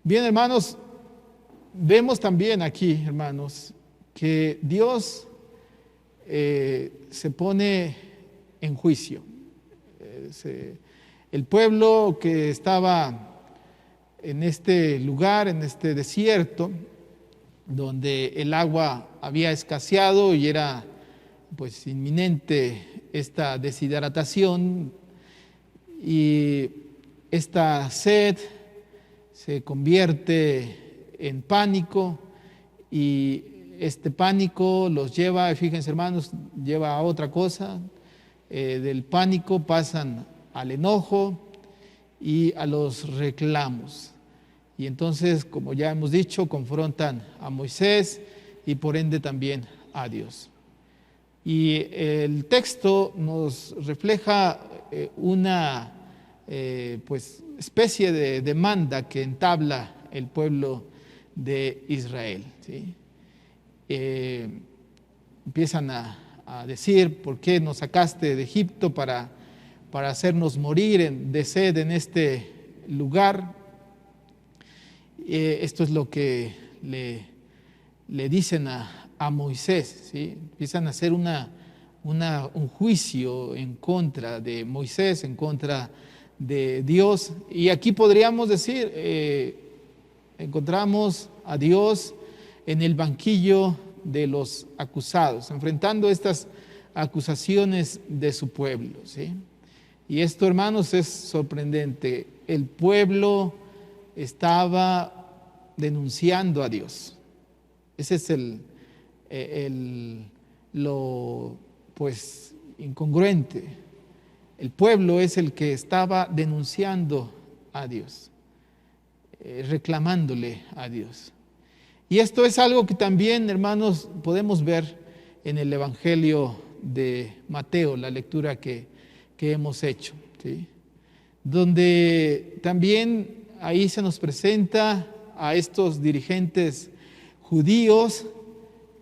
Bien, hermanos, vemos también aquí, hermanos, que Dios se pone en juicio. El pueblo que estaba en este lugar, en este desierto, donde el agua había escaseado y era pues inminente esta deshidratación, y esta sed se convierte en pánico, y este pánico los lleva, fíjense, hermanos, lleva a otra cosa. Del pánico pasan al enojo, y a los reclamos. Y entonces, como ya hemos dicho, confrontan a Moisés y por ende también a Dios. Y el texto nos refleja una pues, especie de demanda que entabla el pueblo de Israel, ¿sí? Empiezan a decir: ¿por qué nos sacaste de Egipto para hacernos morir de sed en este lugar? Esto es lo que le dicen a Moisés, ¿sí? Empiezan a hacer un juicio en contra de Moisés, en contra de Dios. Y aquí podríamos decir, encontramos a Dios en el banquillo de los acusados, enfrentando estas acusaciones de su pueblo, ¿sí? Y esto, hermanos, es sorprendente. El pueblo estaba denunciando a Dios. Ese es lo pues incongruente. El pueblo es el que estaba denunciando a Dios, reclamándole a Dios. Y esto es algo que también, hermanos, podemos ver en el Evangelio de Mateo, la lectura que hemos hecho, ¿sí? Donde también ahí se nos presenta a estos dirigentes judíos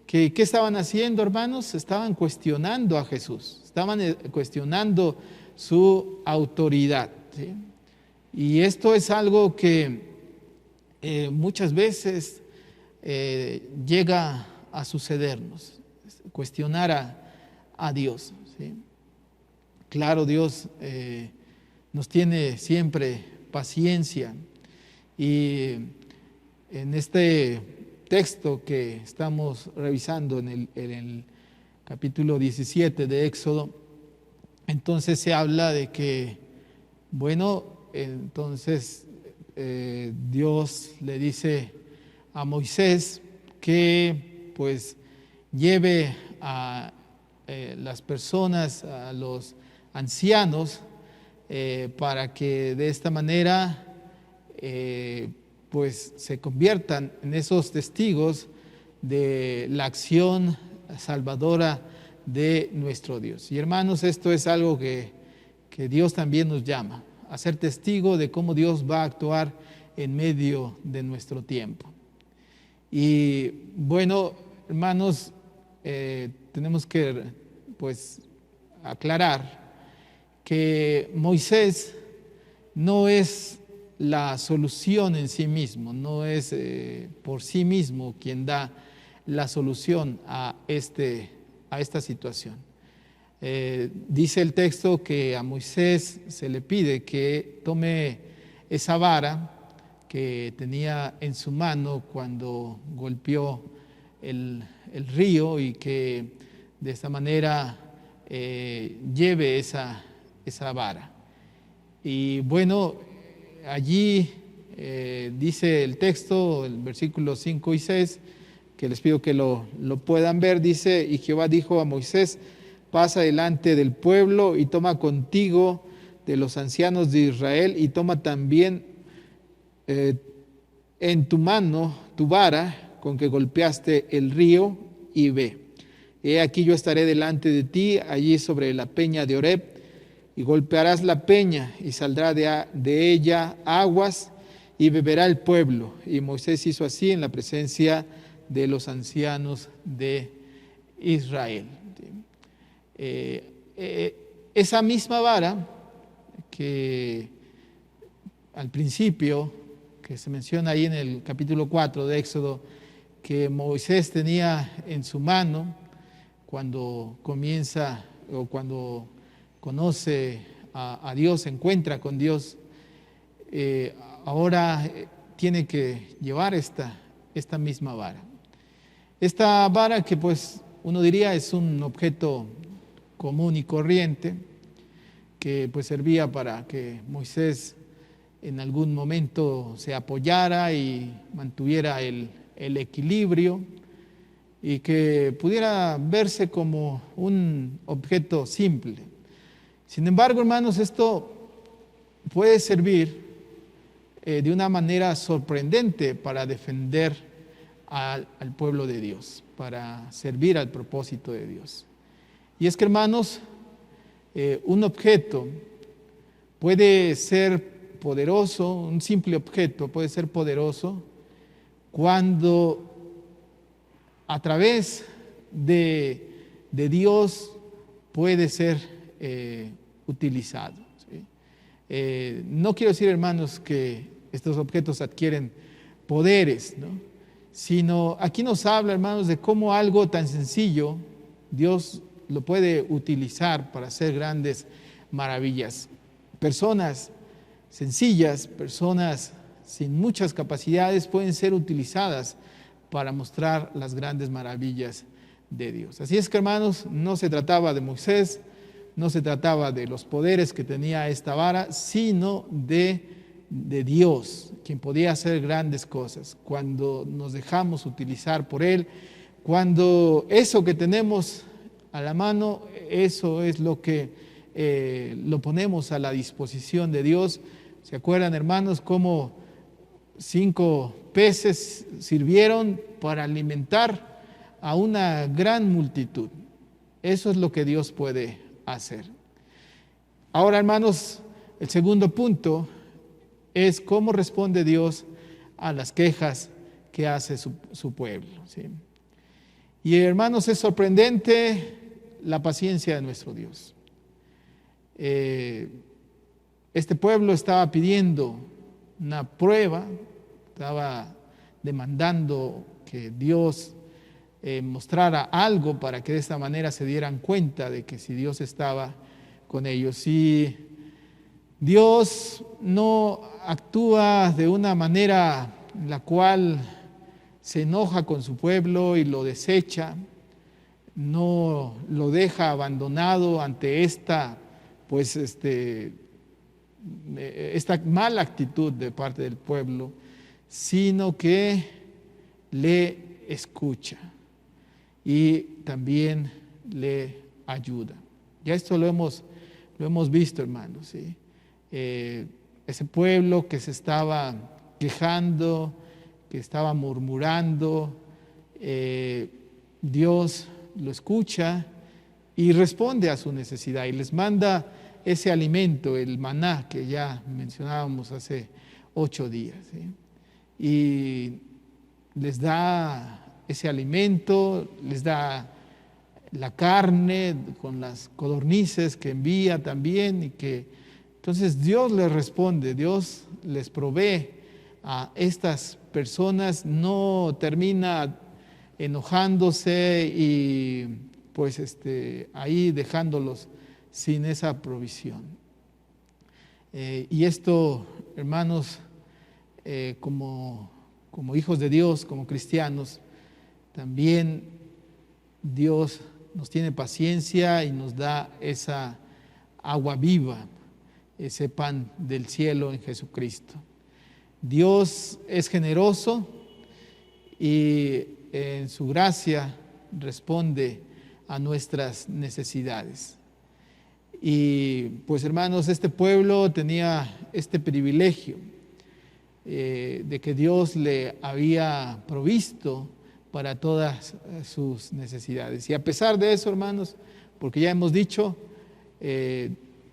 que ¿qué estaban haciendo, hermanos? Estaban cuestionando a Jesús, estaban cuestionando su autoridad, ¿sí? Y esto es algo que muchas veces llega a sucedernos, cuestionar a Dios, ¿sí? Claro, Dios nos tiene siempre paciencia, y en este texto que estamos revisando en el capítulo 17 de Éxodo, entonces se habla de que, bueno, entonces Dios le dice a Moisés que pues lleve a las personas, a los ancianos, para que de esta manera pues se conviertan en esos testigos de la acción salvadora de nuestro Dios. Y hermanos, esto es algo que Dios también nos llama, a ser testigo de cómo Dios va a actuar en medio de nuestro tiempo. Y bueno, hermanos, tenemos que pues aclarar que Moisés no es la solución en sí mismo, no es por sí mismo quien da la solución a esta situación. Dice el texto que a Moisés se le pide que tome esa vara que tenía en su mano cuando golpeó el río, y que de esta manera lleve esa vara. Y bueno, allí dice el texto, el versículo 5 y 6, que les pido que lo puedan ver. Dice: y Jehová dijo a Moisés: pasa delante del pueblo y toma contigo de los ancianos de Israel, y toma también en tu mano tu vara con que golpeaste el río, y ve. He aquí yo estaré delante de ti allí sobre la peña de Oreb, y golpearás la peña, y saldrá de ella aguas, y beberá el pueblo. Y Moisés hizo así en la presencia de los ancianos de Israel. Esa misma vara que al principio, que se menciona ahí en el capítulo 4 de Éxodo, que Moisés tenía en su mano cuando comienza o cuando conoce a Dios, se encuentra con Dios, ahora tiene que llevar esta misma vara. Esta vara que pues uno diría es un objeto común y corriente, que pues servía para que Moisés en algún momento se apoyara y mantuviera el equilibrio, y que pudiera verse como un objeto simple. Sin embargo, hermanos, esto puede servir de una manera sorprendente para defender al pueblo de Dios, para servir al propósito de Dios. Y es que, hermanos, un objeto puede ser poderoso, un simple objeto puede ser poderoso cuando a través de Dios puede ser utilizado. ¿Sí? No quiero decir, hermanos, que estos objetos adquieren poderes, ¿no? Sino aquí nos habla, hermanos, de cómo algo tan sencillo Dios lo puede utilizar para hacer grandes maravillas. Personas sencillas, personas sin muchas capacidades pueden ser utilizadas para mostrar las grandes maravillas de Dios. Así es que, hermanos, no se trataba de Moisés, no se trataba de los poderes que tenía esta vara, sino de Dios, quien podía hacer grandes cosas. Cuando nos dejamos utilizar por Él, cuando eso que tenemos a la mano, eso es lo que lo ponemos a la disposición de Dios. ¿Se acuerdan, hermanos, cómo 5 peces sirvieron para alimentar a una gran multitud? Eso es lo que Dios puede hacer. Ahora, hermanos, el segundo punto es cómo responde Dios a las quejas que hace su pueblo. ¿Sí? Y, hermanos, es sorprendente la paciencia de nuestro Dios. Este pueblo estaba pidiendo una prueba, estaba demandando que Dios mostrara algo para que de esta manera se dieran cuenta de que si Dios estaba con ellos. Si Dios no actúa de una manera en la cual se enoja con su pueblo y lo desecha, no lo deja abandonado ante esta mala actitud de parte del pueblo, sino que le escucha y también le ayuda. Ya esto lo hemos visto, hermanos, ¿sí? Ese pueblo que se estaba quejando, que estaba murmurando, Dios lo escucha y responde a su necesidad y les manda ese alimento, el maná que ya mencionábamos hace 8 días, ¿sí? Y les da ese alimento, les da la carne con las codornices que envía también, y que entonces Dios les responde, Dios les provee a estas personas, no termina enojándose y ahí dejándolos sin esa provisión. Y esto, hermanos, como hijos de Dios, como cristianos, también Dios nos tiene paciencia y nos da esa agua viva, ese pan del cielo en Jesucristo. Dios es generoso y en su gracia responde a nuestras necesidades. Y pues, hermanos, este pueblo tenía este privilegio de que Dios le había provisto para todas sus necesidades. Y a pesar de eso, hermanos, porque ya hemos dicho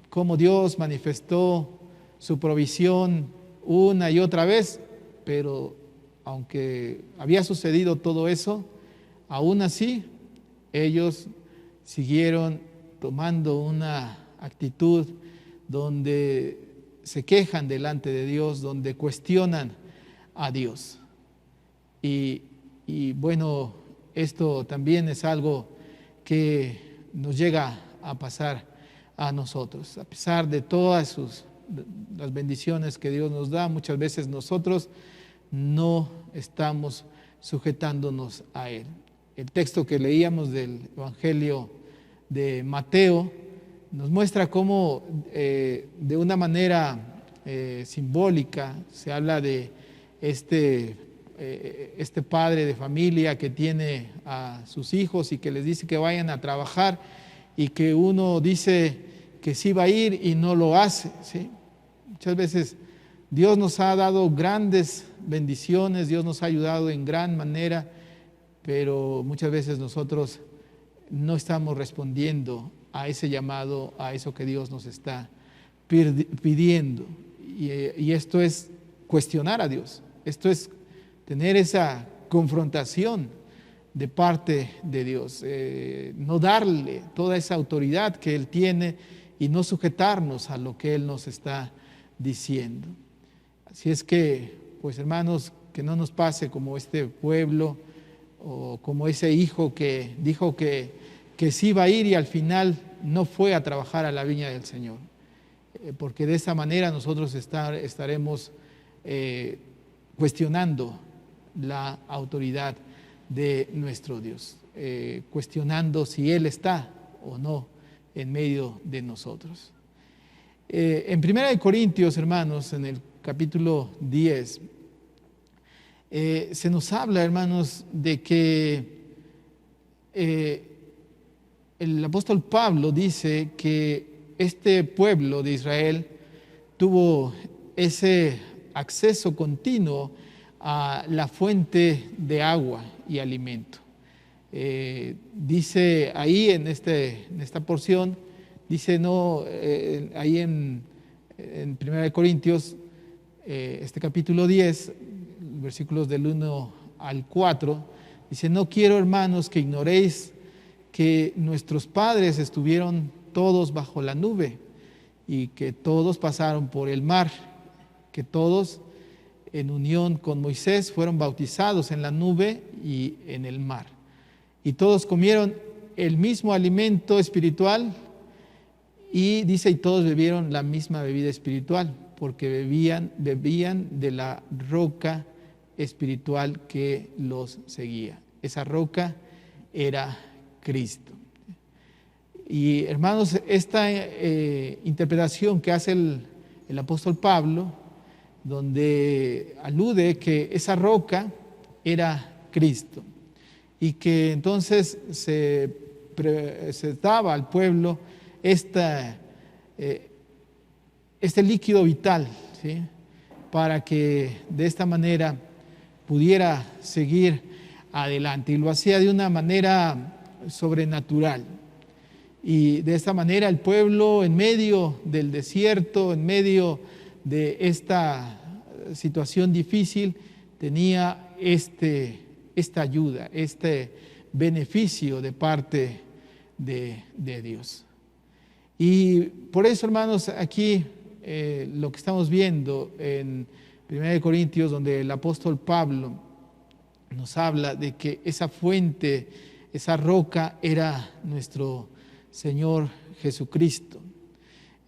cómo Dios manifestó su provisión una y otra vez, pero aunque había sucedido todo eso, aún así ellos siguieron tomando una actitud donde se quejan delante de Dios, donde cuestionan a Dios. Y bueno, esto también es algo que nos llega a pasar a nosotros. A pesar de todas las bendiciones que Dios nos da, muchas veces nosotros no estamos sujetándonos a Él. El texto que leíamos del Evangelio de Mateo nos muestra cómo de una manera simbólica se habla de este padre de familia que tiene a sus hijos y que les dice que vayan a trabajar, y que uno dice que sí va a ir y no lo hace, ¿sí? Muchas veces Dios nos ha dado grandes bendiciones, Dios nos ha ayudado en gran manera, pero muchas veces nosotros no estamos respondiendo a ese llamado, a eso que Dios nos está pidiendo. Y esto es cuestionar a Dios, esto es tener esa confrontación de parte de Dios, no darle toda esa autoridad que Él tiene y no sujetarnos a lo que Él nos está diciendo. Así es que, pues hermanos, que no nos pase como este pueblo o como ese hijo que dijo que sí iba a ir y al final no fue a trabajar a la viña del Señor. Porque de esa manera nosotros estaremos cuestionando la autoridad de nuestro Dios, cuestionando si Él está o no en medio de nosotros. En 1 Corintios, hermanos, en el capítulo 10, se nos habla, hermanos, de que el apóstol Pablo dice que este pueblo de Israel tuvo ese acceso continuo a la fuente de agua y alimento. Dice ahí en esta porción, dice ahí en 1 Corintios, este capítulo 10, versículos del 1 al 4, dice: no quiero, hermanos, que ignoréis que nuestros padres estuvieron todos bajo la nube y que todos pasaron por el mar, que todos en unión con Moisés fueron bautizados en la nube y en el mar. Y todos comieron el mismo alimento espiritual y dice, y todos bebieron la misma bebida espiritual, porque bebían de la roca espiritual que los seguía. Esa roca era Cristo. Y hermanos, esta interpretación que hace el apóstol Pablo, donde alude que esa roca era Cristo y que entonces se daba al pueblo este líquido vital, ¿sí?, para que de esta manera pudiera seguir adelante, y lo hacía de una manera sobrenatural. Y de esta manera el pueblo, en medio del desierto, en medio de esta situación difícil, tenía esta ayuda, este beneficio de parte de Dios. Y por eso, hermanos, aquí lo que estamos viendo en 1 Corintios, donde el apóstol Pablo nos habla de que esa fuente, esa roca era nuestro Señor Jesucristo.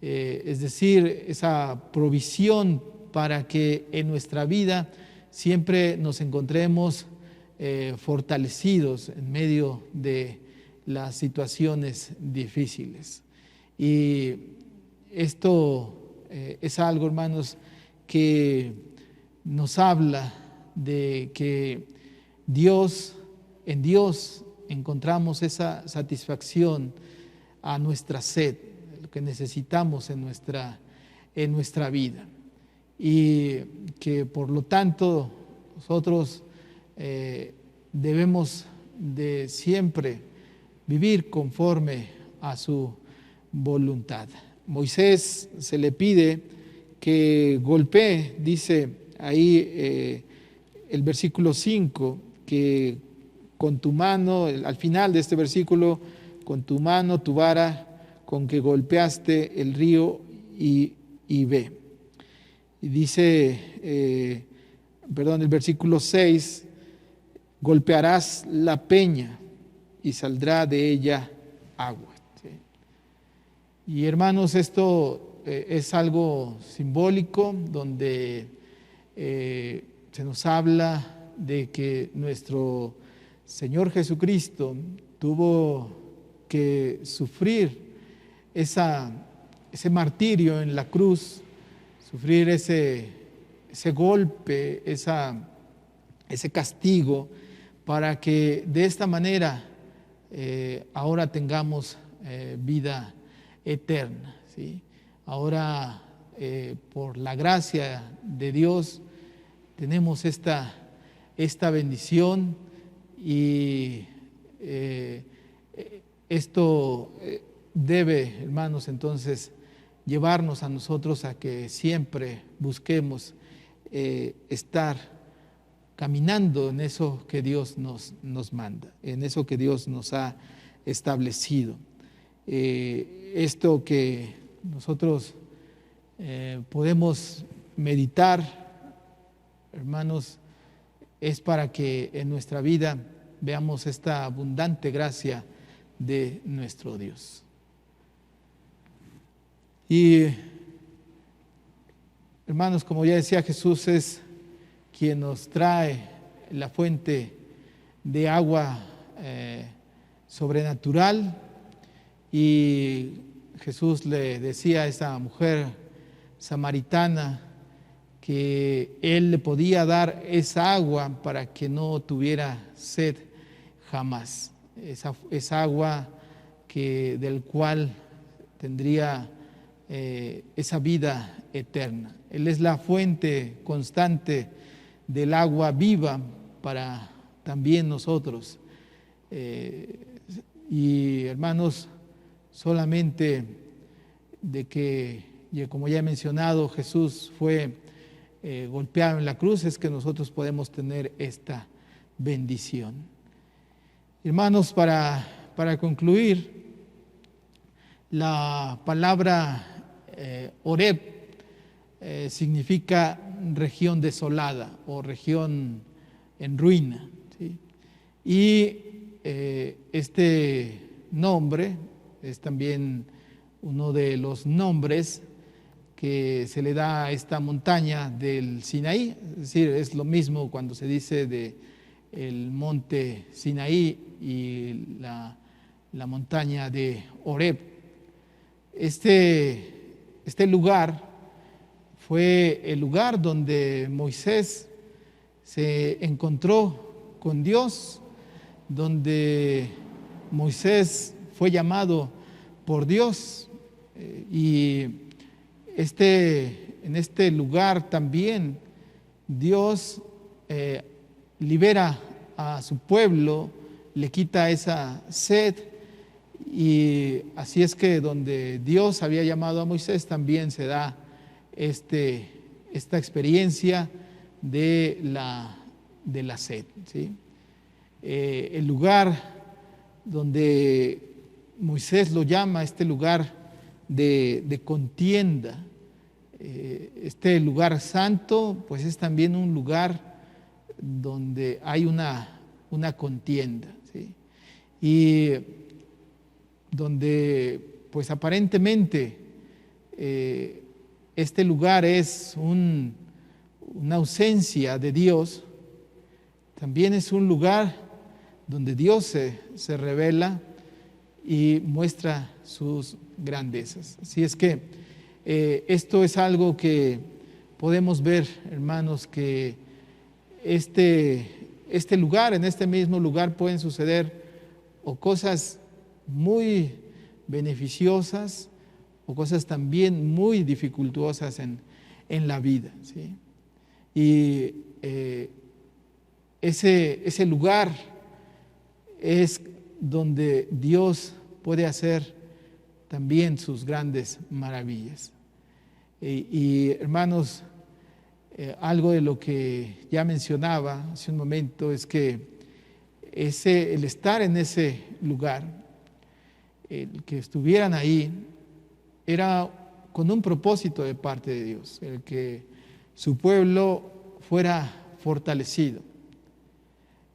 Es decir, esa provisión para que en nuestra vida siempre nos encontremos fortalecidos en medio de las situaciones difíciles. Y esto es algo, hermanos, que nos habla de que en Dios encontramos esa satisfacción a nuestra sed, lo que necesitamos en nuestra vida. Y que por lo tanto nosotros debemos de siempre vivir conforme a su voluntad. Moisés se le pide que golpee, dice ahí el versículo 5, que con tu mano, al final de este versículo, con tu mano, tu vara, con que golpeaste el río y ve. Y dice, el versículo 6, golpearás la peña y saldrá de ella agua. ¿Sí? Y hermanos, esto es algo simbólico, donde se nos habla de que nuestro Señor Jesucristo tuvo que sufrir ese martirio en la cruz, sufrir ese golpe, ese castigo, para que de esta manera ahora tengamos vida eterna, ¿sí? Ahora por la gracia de Dios, tenemos esta bendición y esto debe, hermanos, entonces llevarnos a nosotros a que siempre busquemos estar caminando en eso que Dios nos manda, en eso que Dios nos ha establecido. Esto que nosotros podemos meditar, hermanos, es para que en nuestra vida veamos esta abundante gracia de nuestro Dios. Y hermanos, como ya decía, Jesús es quien nos trae la fuente de agua sobrenatural, y Jesús le decía a esa mujer samaritana que Él le podía dar esa agua para que no tuviera sed jamás. Esa agua del cual tendría esa vida eterna. Él es la fuente constante del agua viva para también nosotros. Y hermanos, solamente de que, como ya he mencionado, Jesús fue golpeado en la cruz, es que nosotros podemos tener esta bendición. Hermanos, para concluir, la palabra Oreb significa región desolada o región en ruina, ¿sí? Y este nombre es también uno de los nombres que se le da a esta montaña del Sinaí, es decir, es lo mismo cuando se dice de el monte Sinaí y la montaña de Oreb. Este lugar fue el lugar donde Moisés se encontró con Dios, donde Moisés fue llamado por Dios, y en este lugar también Dios libera a su pueblo, le quita esa sed, y así es que donde Dios había llamado a Moisés también se da esta experiencia de la sed, ¿sí? El lugar donde Moisés lo llama, este lugar de contienda, este lugar santo, pues es también un lugar donde hay una contienda, ¿sí? Y donde pues aparentemente este lugar es una ausencia de Dios, también es un lugar donde Dios se revela y muestra sus grandezas. Así es que esto es algo que podemos ver, hermanos, que este lugar, en este mismo lugar pueden suceder o cosas muy beneficiosas o cosas también muy dificultuosas en la vida, ¿sí? Y ese lugar es donde Dios puede hacer también sus grandes maravillas. Y hermanos, algo de lo que ya mencionaba hace un momento es que el estar en ese lugar, el que estuvieran ahí, era con un propósito de parte de Dios, el que su pueblo fuera fortalecido,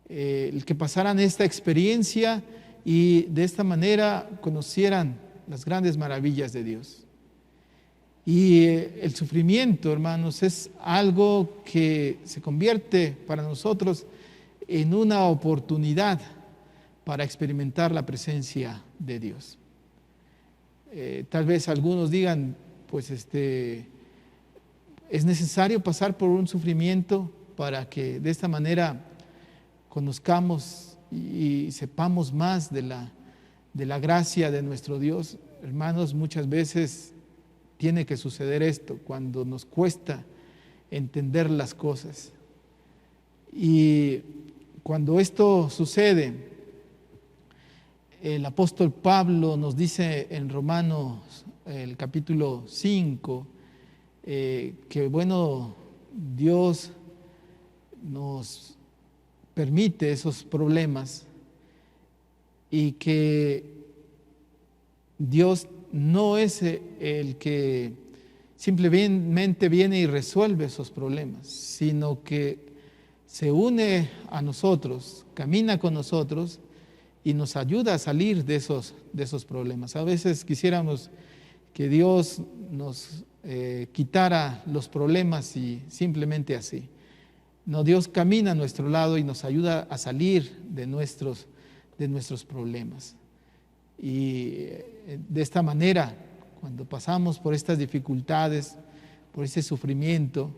el que pasaran esta experiencia y de esta manera conocieran las grandes maravillas de Dios. Y el sufrimiento, hermanos, es algo que se convierte para nosotros en una oportunidad para experimentar la presencia de Dios. Tal vez algunos digan, pues es necesario pasar por un sufrimiento para que de esta manera conozcamos y sepamos más de la gracia de nuestro Dios. Hermanos, muchas veces tiene que suceder esto, cuando nos cuesta entender las cosas. Y cuando esto sucede, el apóstol Pablo nos dice en Romanos, el capítulo 5, que bueno, Dios nos permite esos problemas y que Dios no es el que simplemente viene y resuelve esos problemas, sino que se une a nosotros, camina con nosotros y nos ayuda a salir de esos problemas. A veces quisiéramos que Dios nos quitara los problemas y simplemente así. No, Dios camina a nuestro lado y nos ayuda a salir de nuestros problemas. Y de esta manera, cuando pasamos por estas dificultades, por este sufrimiento,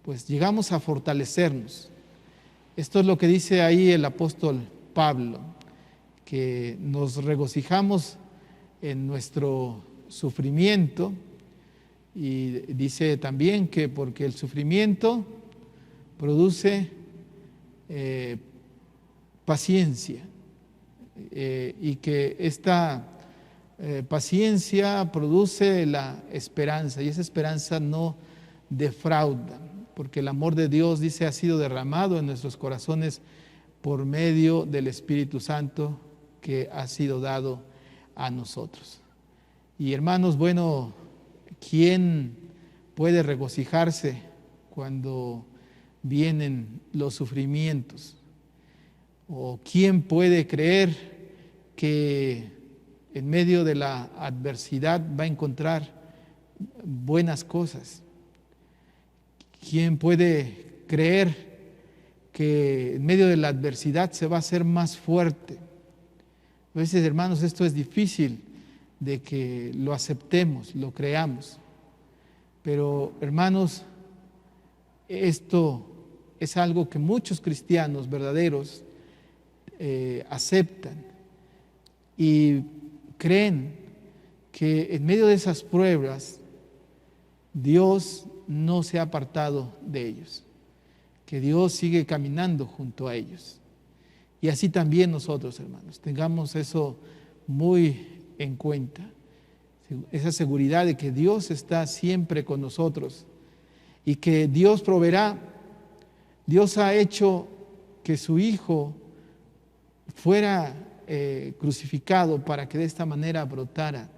pues llegamos a fortalecernos. Esto es lo que dice ahí el apóstol Pablo, que nos regocijamos en nuestro sufrimiento, y dice también que porque el sufrimiento produce paciencia, y que esta paciencia produce la esperanza, y esa esperanza no defrauda, porque el amor de Dios, dice, ha sido derramado en nuestros corazones por medio del Espíritu Santo que ha sido dado a nosotros. Y hermanos, bueno, ¿quién puede regocijarse cuando vienen los sufrimientos? ¿O quién puede creer que en medio de la adversidad va a encontrar buenas cosas? ¿Quién puede creer que en medio de la adversidad se va a hacer más fuerte? A veces, hermanos, esto es difícil de que lo aceptemos, lo creamos. Pero, hermanos, esto es algo que muchos cristianos verdaderos aceptan y creen que en medio de esas pruebas Dios no se ha apartado de ellos, que Dios sigue caminando junto a ellos. Y así también nosotros, hermanos, tengamos eso muy en cuenta, esa seguridad de que Dios está siempre con nosotros y que Dios proveerá. Dios ha hecho que su Hijo fuera crucificado para que de esta manera brotara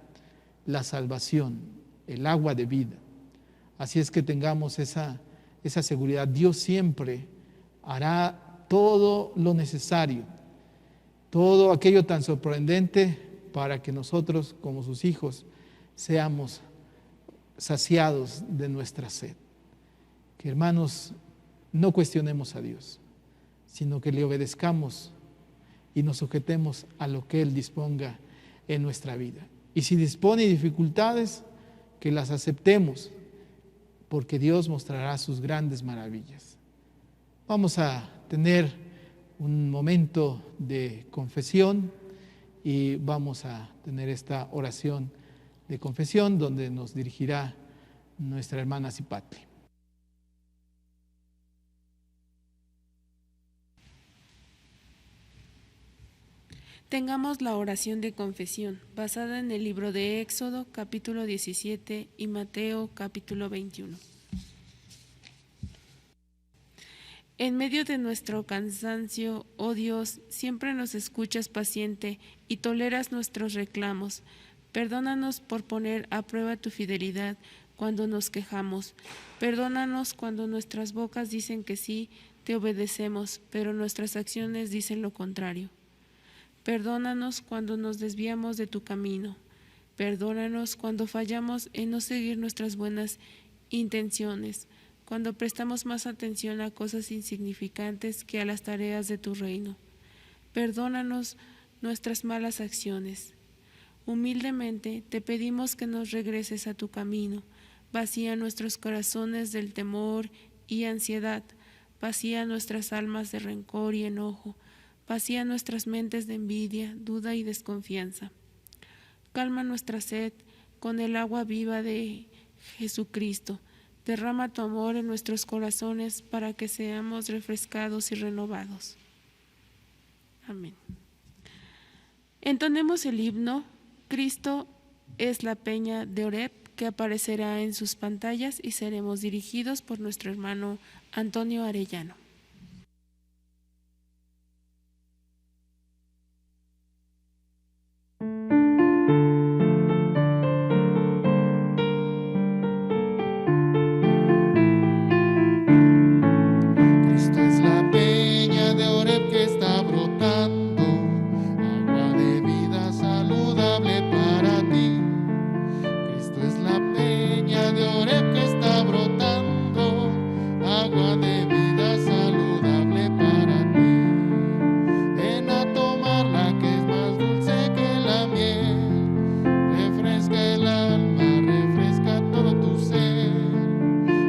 la salvación, el agua de vida. Así es que tengamos esa seguridad. Dios siempre hará todo lo necesario, todo aquello tan sorprendente para que nosotros como sus hijos seamos saciados de nuestra sed. Que, hermanos, no cuestionemos a Dios, sino que le obedezcamos y nos sujetemos a lo que Él disponga en nuestra vida. Y si dispone dificultades, que las aceptemos, porque Dios mostrará sus grandes maravillas. Vamos a tener un momento de confesión y vamos a tener esta oración de confesión donde nos dirigirá nuestra hermana Zipatli. Tengamos la oración de confesión basada en el libro de Éxodo, capítulo 17 y Mateo, capítulo 21. En medio de nuestro cansancio, oh Dios, siempre nos escuchas paciente y toleras nuestros reclamos. Perdónanos por poner a prueba tu fidelidad cuando nos quejamos. Perdónanos cuando nuestras bocas dicen que sí, te obedecemos, pero nuestras acciones dicen lo contrario. Perdónanos cuando nos desviamos de tu camino. Perdónanos cuando fallamos en no seguir nuestras buenas intenciones, cuando prestamos más atención a cosas insignificantes que a las tareas de tu reino. Perdónanos nuestras malas acciones. Humildemente te pedimos que nos regreses a tu camino. Vacía nuestros corazones del temor y ansiedad. Vacía nuestras almas de rencor y enojo. Vacía nuestras mentes de envidia, duda y desconfianza. Calma nuestra sed, con el agua viva de Jesucristo. Derrama tu amor en nuestros corazones para que seamos refrescados y renovados. Amén. Entonemos el himno Cristo es la peña de Oreb, que aparecerá en sus pantallas y seremos dirigidos por nuestro hermano Antonio Arellano. Cristo es la peña de Oreb que está brotando, agua de vida saludable para ti. Cristo es la peña de Oreb que está brotando, agua de vida saludable para ti. Ven a tomarla que es más dulce que la miel, refresca el alma, refresca todo tu ser.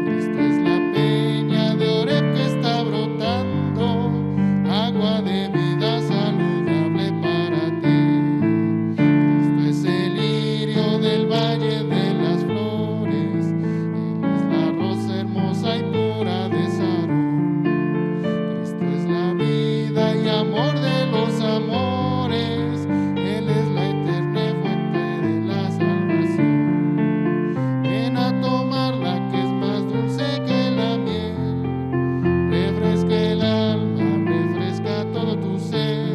Cristo es la peña de Oreb que está brotando, agua de vida saludable para ti. Cristo es el lirio del valle de las flores, Él es la rosa hermosa y pura de Sarón. Cristo es la vida y amor de los amores, Él es la eterna fuente de la salvación. Ven a tomarla que es más dulce que la miel, refresca el alma, refresca todo tu ser.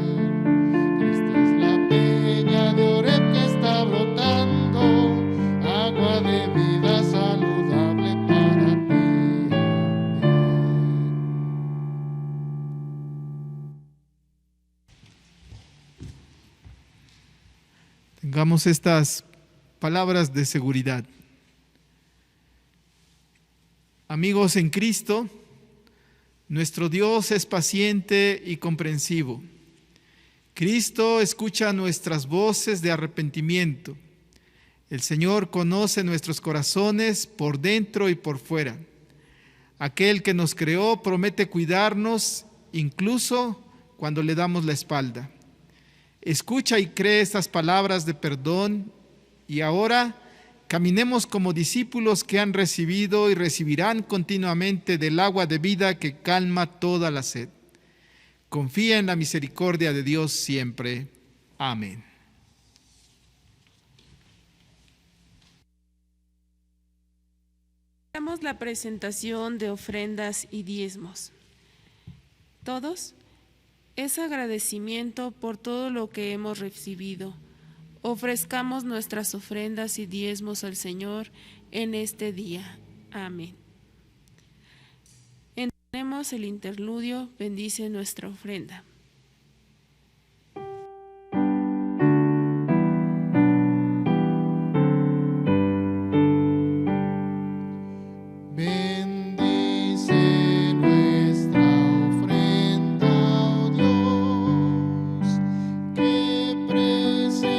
Cristo es la peña de Oreb que está brotando, agua de vida saludable para ti. Tengamos estas palabras de seguridad. Amigos en Cristo, nuestro Dios es paciente y comprensivo. Cristo escucha nuestras voces de arrepentimiento. El Señor conoce nuestros corazones por dentro y por fuera. Aquel que nos creó promete cuidarnos incluso cuando le damos la espalda. Escucha y cree estas palabras de perdón y ahora caminemos como discípulos que han recibido y recibirán continuamente del agua de vida que calma toda la sed. Confía en la misericordia de Dios siempre. Amén. Hagamos la presentación de ofrendas y diezmos. Todos es agradecimiento por todo lo que hemos recibido. Ofrezcamos nuestras ofrendas y diezmos al Señor en este día. Amén. Entonemos el interludio, bendice nuestra ofrenda. Bendice nuestra ofrenda, oh Dios, que presentamos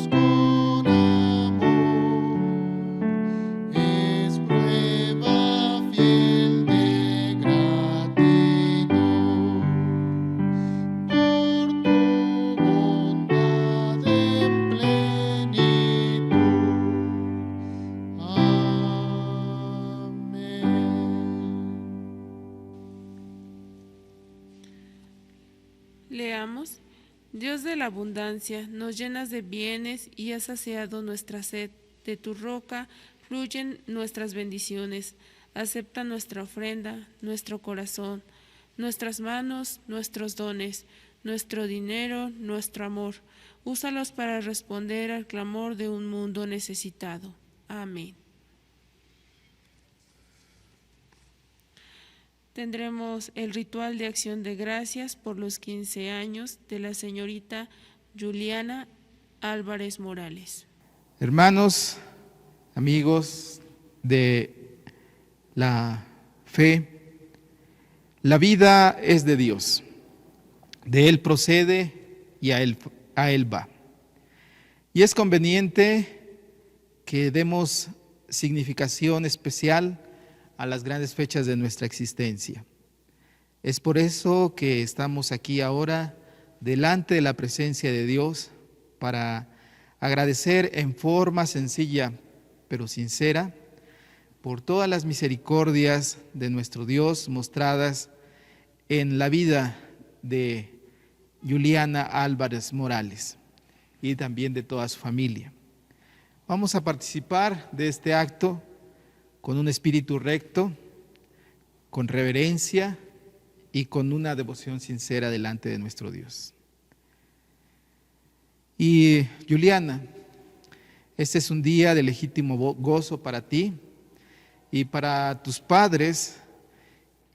con amor. Es prueba fiel de gratitud por tu bondad en plenitud. Amén. Leamos. Dios de la abundancia, nos llenas de bienes y has saciado nuestra sed. De tu roca fluyen nuestras bendiciones. Acepta nuestra ofrenda, nuestro corazón, nuestras manos, nuestros dones, nuestro dinero, nuestro amor. Úsalos para responder al clamor de un mundo necesitado. Amén. Tendremos el ritual de acción de gracias por los 15 años de la señorita Juliana Álvarez Morales. Hermanos, amigos de la fe, la vida es de Dios. De Él procede y a Él va. Y es conveniente que demos significación especial a las grandes fechas de nuestra existencia. Es por eso que estamos aquí ahora delante de la presencia de Dios para agradecer en forma sencilla pero sincera por todas las misericordias de nuestro Dios mostradas en la vida de Juliana Álvarez Morales y también de toda su familia. Vamos a participar de este acto con un espíritu recto, con reverencia y con una devoción sincera delante de nuestro Dios. Y Juliana, este es un día de legítimo gozo para ti y para tus padres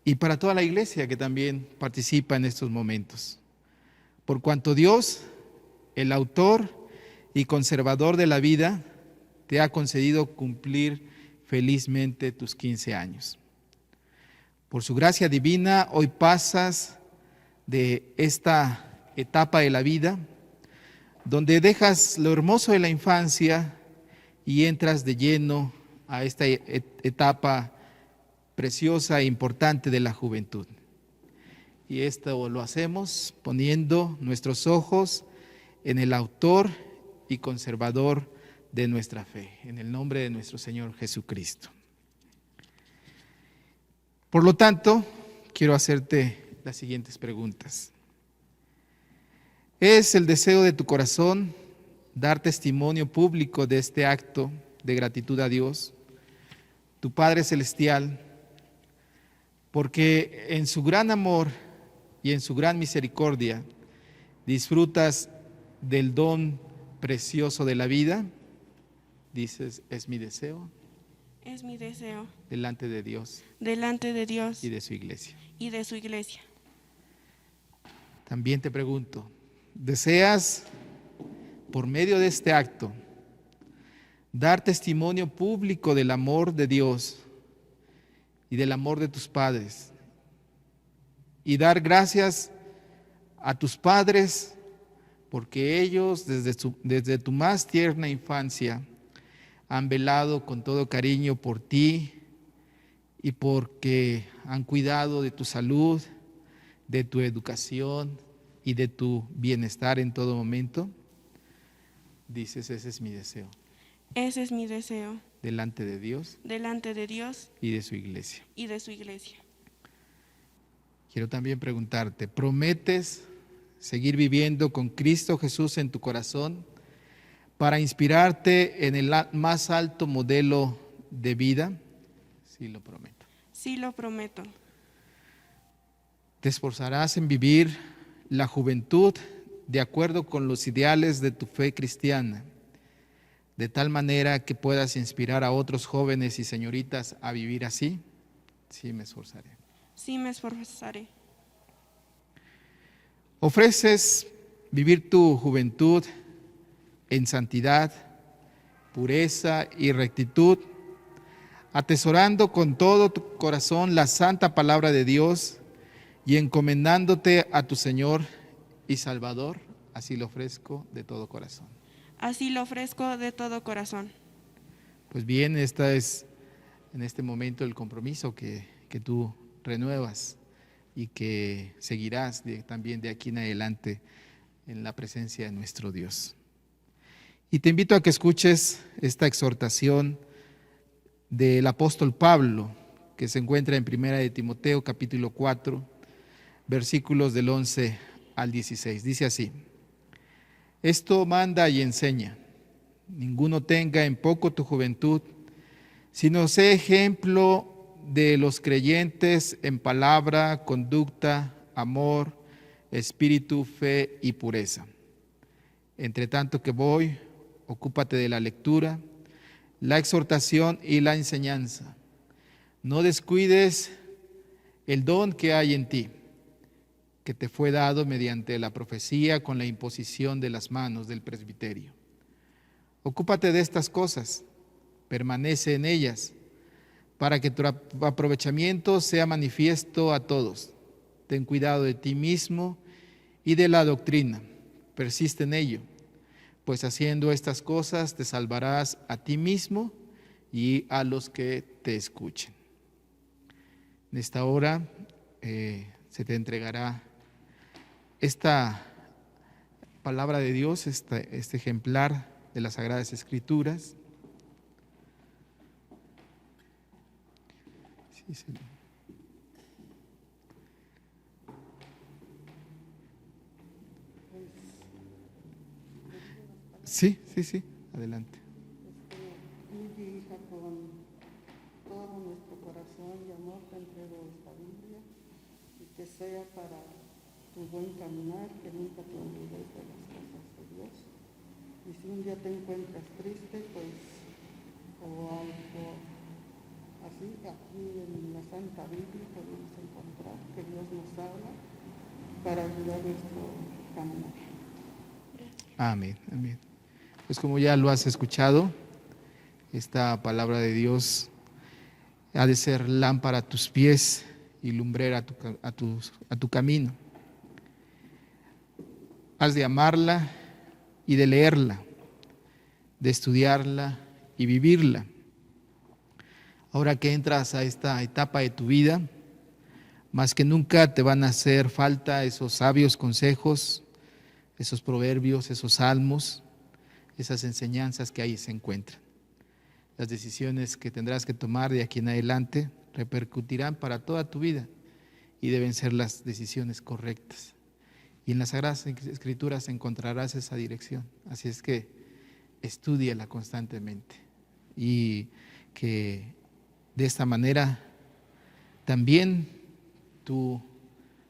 y para toda la iglesia que también participa en estos momentos. Por cuanto Dios, el autor y conservador de la vida, te ha concedido cumplir felizmente tus 15 años. Por su gracia divina, hoy pasas de esta etapa de la vida donde dejas lo hermoso de la infancia y entras de lleno a esta etapa preciosa e importante de la juventud. Y esto lo hacemos poniendo nuestros ojos en el autor y conservador de nuestra fe, en el nombre de nuestro Señor Jesucristo. Por lo tanto, quiero hacerte las siguientes preguntas. ¿Es el deseo de tu corazón dar testimonio público de este acto de gratitud a Dios, tu Padre Celestial, porque en su gran amor y en su gran misericordia disfrutas del don precioso de la vida? Dices, es mi deseo. Es mi deseo. Delante de Dios. Delante de Dios. Y de su iglesia. Y de su iglesia. También te pregunto, ¿deseas, por medio de este acto, dar testimonio público del amor de Dios y del amor de tus padres? Y dar gracias a tus padres porque ellos desde tu más tierna infancia han velado con todo cariño por ti y porque han cuidado de tu salud, de tu educación y de tu bienestar en todo momento. Dices, ese es mi deseo. Ese es mi deseo. Delante de Dios. Delante de Dios. Y de su iglesia. Y de su iglesia. Quiero también preguntarte, ¿prometes seguir viviendo con Cristo Jesús en tu corazón para inspirarte en el más alto modelo de vida? Sí, lo prometo. Sí, lo prometo. ¿Te esforzarás en vivir la juventud de acuerdo con los ideales de tu fe cristiana, de tal manera que puedas inspirar a otros jóvenes y señoritas a vivir así? Sí, me esforzaré. Sí, me esforzaré. ¿Ofreces vivir tu juventud en santidad, pureza y rectitud, atesorando con todo tu corazón la santa palabra de Dios y encomendándote a tu Señor y Salvador? Así lo ofrezco de todo corazón. Así lo ofrezco de todo corazón. Pues bien, esta es en este momento el compromiso que tú renuevas y que seguirás también de aquí en adelante en la presencia de nuestro Dios. Y te invito a que escuches esta exhortación del apóstol Pablo, que se encuentra en 1 de Timoteo capítulo 4, versículos del 11 al 16. Dice así: esto manda y enseña, ninguno tenga en poco tu juventud, sino sé ejemplo de los creyentes en palabra, conducta, amor, espíritu, fe y pureza. Entre tanto que voy, ocúpate de la lectura, la exhortación y la enseñanza. No descuides el don que hay en ti, que te fue dado mediante la profecía con la imposición de las manos del presbiterio. Ocúpate de estas cosas, permanece en ellas, para que tu aprovechamiento sea manifiesto a todos. Ten cuidado de ti mismo y de la doctrina, persiste en ello, pues haciendo estas cosas te salvarás a ti mismo y a los que te escuchen. En esta hora se te entregará esta palabra de Dios, este ejemplar de las Sagradas Escrituras. Sí, sí. Sí, sí, sí, adelante. Mi hija, con todo nuestro corazón y amor te entrego esta Biblia y que sea para tu buen caminar, que nunca te olvides de las cosas de Dios. Y si un día te encuentras triste, pues, o algo así, aquí en la Santa Biblia podemos encontrar que Dios nos habla para ayudar nuestro caminar. Amén, amén. Pues como ya lo has escuchado, esta palabra de Dios ha de ser lámpara a tus pies y lumbrera a tu camino. Has de amarla y de leerla, de estudiarla y vivirla. Ahora que entras a esta etapa de tu vida, más que nunca te van a hacer falta esos sabios consejos, esos proverbios, esos salmos, esas enseñanzas que ahí se encuentran. Las decisiones que tendrás que tomar de aquí en adelante repercutirán para toda tu vida y deben ser las decisiones correctas. Y en las Sagradas Escrituras encontrarás esa dirección. Así es que estúdiala constantemente y que de esta manera también tu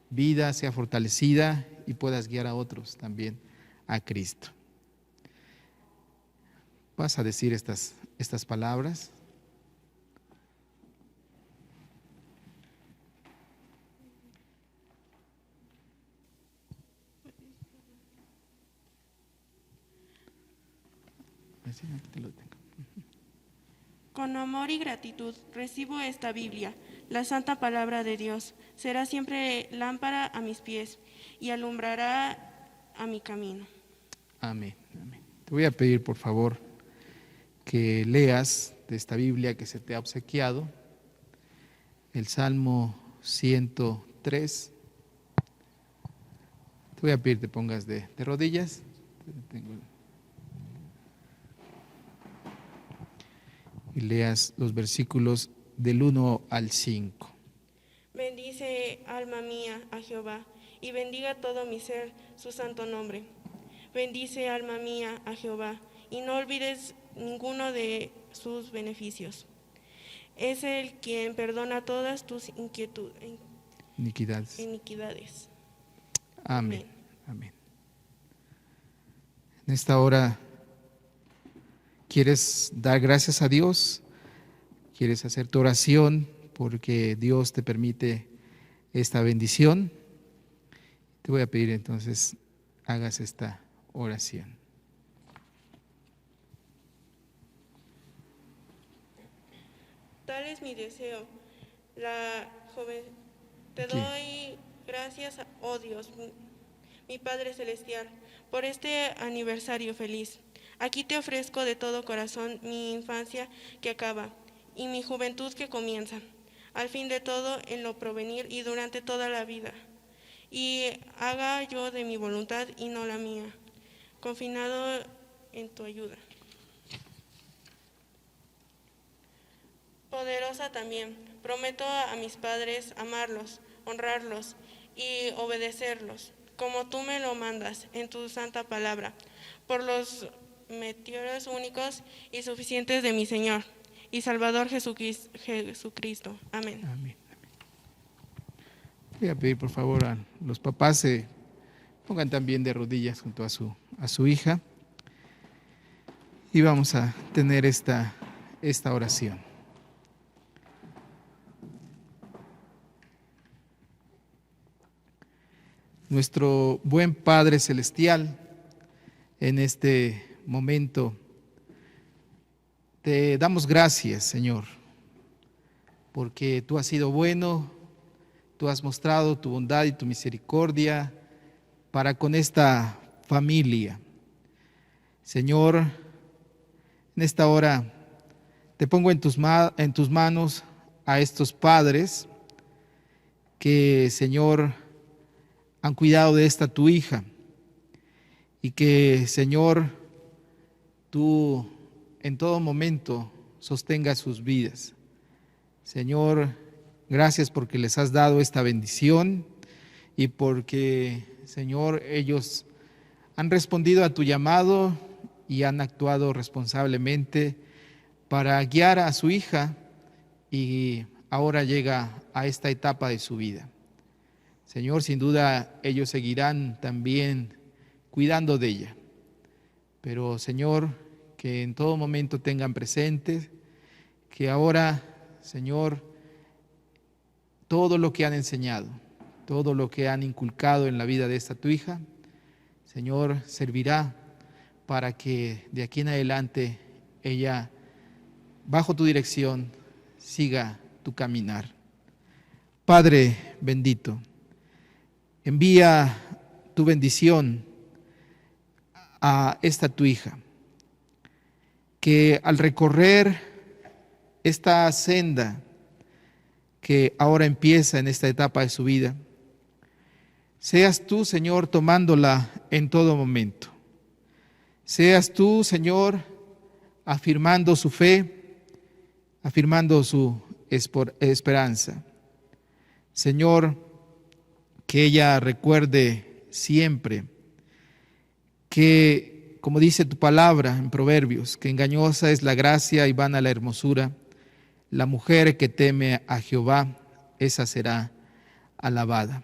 vida sea fortalecida y puedas guiar a otros también a Cristo. Vas a decir estas palabras. Así, aquí te lo tengo. Con amor y gratitud recibo esta Biblia, la santa palabra de Dios. Será siempre lámpara a mis pies y alumbrará a mi camino. Amén, amén. Te voy a pedir, por favor, que leas de esta Biblia que se te ha obsequiado el Salmo 103. Te voy a pedir que te pongas de rodillas. Y leas los versículos del 1 al 5. Bendice, alma mía, a Jehová, y bendiga todo mi ser su santo nombre. Bendice, alma mía, a Jehová, y no olvides ninguno de sus beneficios. Es el quien perdona todas tus iniquidades. Amén, amén. En esta hora, ¿quieres dar gracias a Dios? ¿Quieres hacer tu oración porque Dios te permite esta bendición? Te voy a pedir entonces hagas esta oración. Tal es mi deseo, la joven. Te doy gracias, oh Dios, mi Padre Celestial, por este aniversario feliz. Aquí te ofrezco de todo corazón mi infancia que acaba y mi juventud que comienza, al fin de todo en lo provenir y durante toda la vida. Y haga yo de mi voluntad y no la mía, confinado en tu ayuda. Poderosa también, prometo a mis padres amarlos, honrarlos y obedecerlos, como tú me lo mandas en tu santa palabra, por los medios únicos y suficientes de mi Señor y Salvador Jesucristo. Amén. Amén. Voy a pedir por favor a los papás se pongan también de rodillas junto a su hija y vamos a tener esta oración. Nuestro buen Padre Celestial, en este momento te damos gracias, Señor, porque tú has sido bueno, tú has mostrado tu bondad y tu misericordia para con esta familia. Señor, en esta hora te pongo en tus manos a estos padres que, Señor, han cuidado de esta tu hija y que, Señor, tú en todo momento sostengas sus vidas. Señor, gracias porque les has dado esta bendición y porque, Señor, ellos han respondido a tu llamado y han actuado responsablemente para guiar a su hija y ahora llega a esta etapa de su vida. Señor, sin duda ellos seguirán también cuidando de ella, pero Señor, que en todo momento tengan presente que ahora, Señor, todo lo que han enseñado, todo lo que han inculcado en la vida de esta tu hija, Señor, servirá para que de aquí en adelante ella, bajo tu dirección, siga tu caminar. Padre bendito, envía tu bendición a esta tu hija, que al recorrer esta senda que ahora empieza en esta etapa de su vida, seas tú, Señor, tomándola en todo momento. Seas tú, Señor, afirmando su fe, afirmando su esperanza. Señor, que ella recuerde siempre que, como dice tu palabra en Proverbios, que engañosa es la gracia y vana la hermosura. La mujer que teme a Jehová, esa será alabada.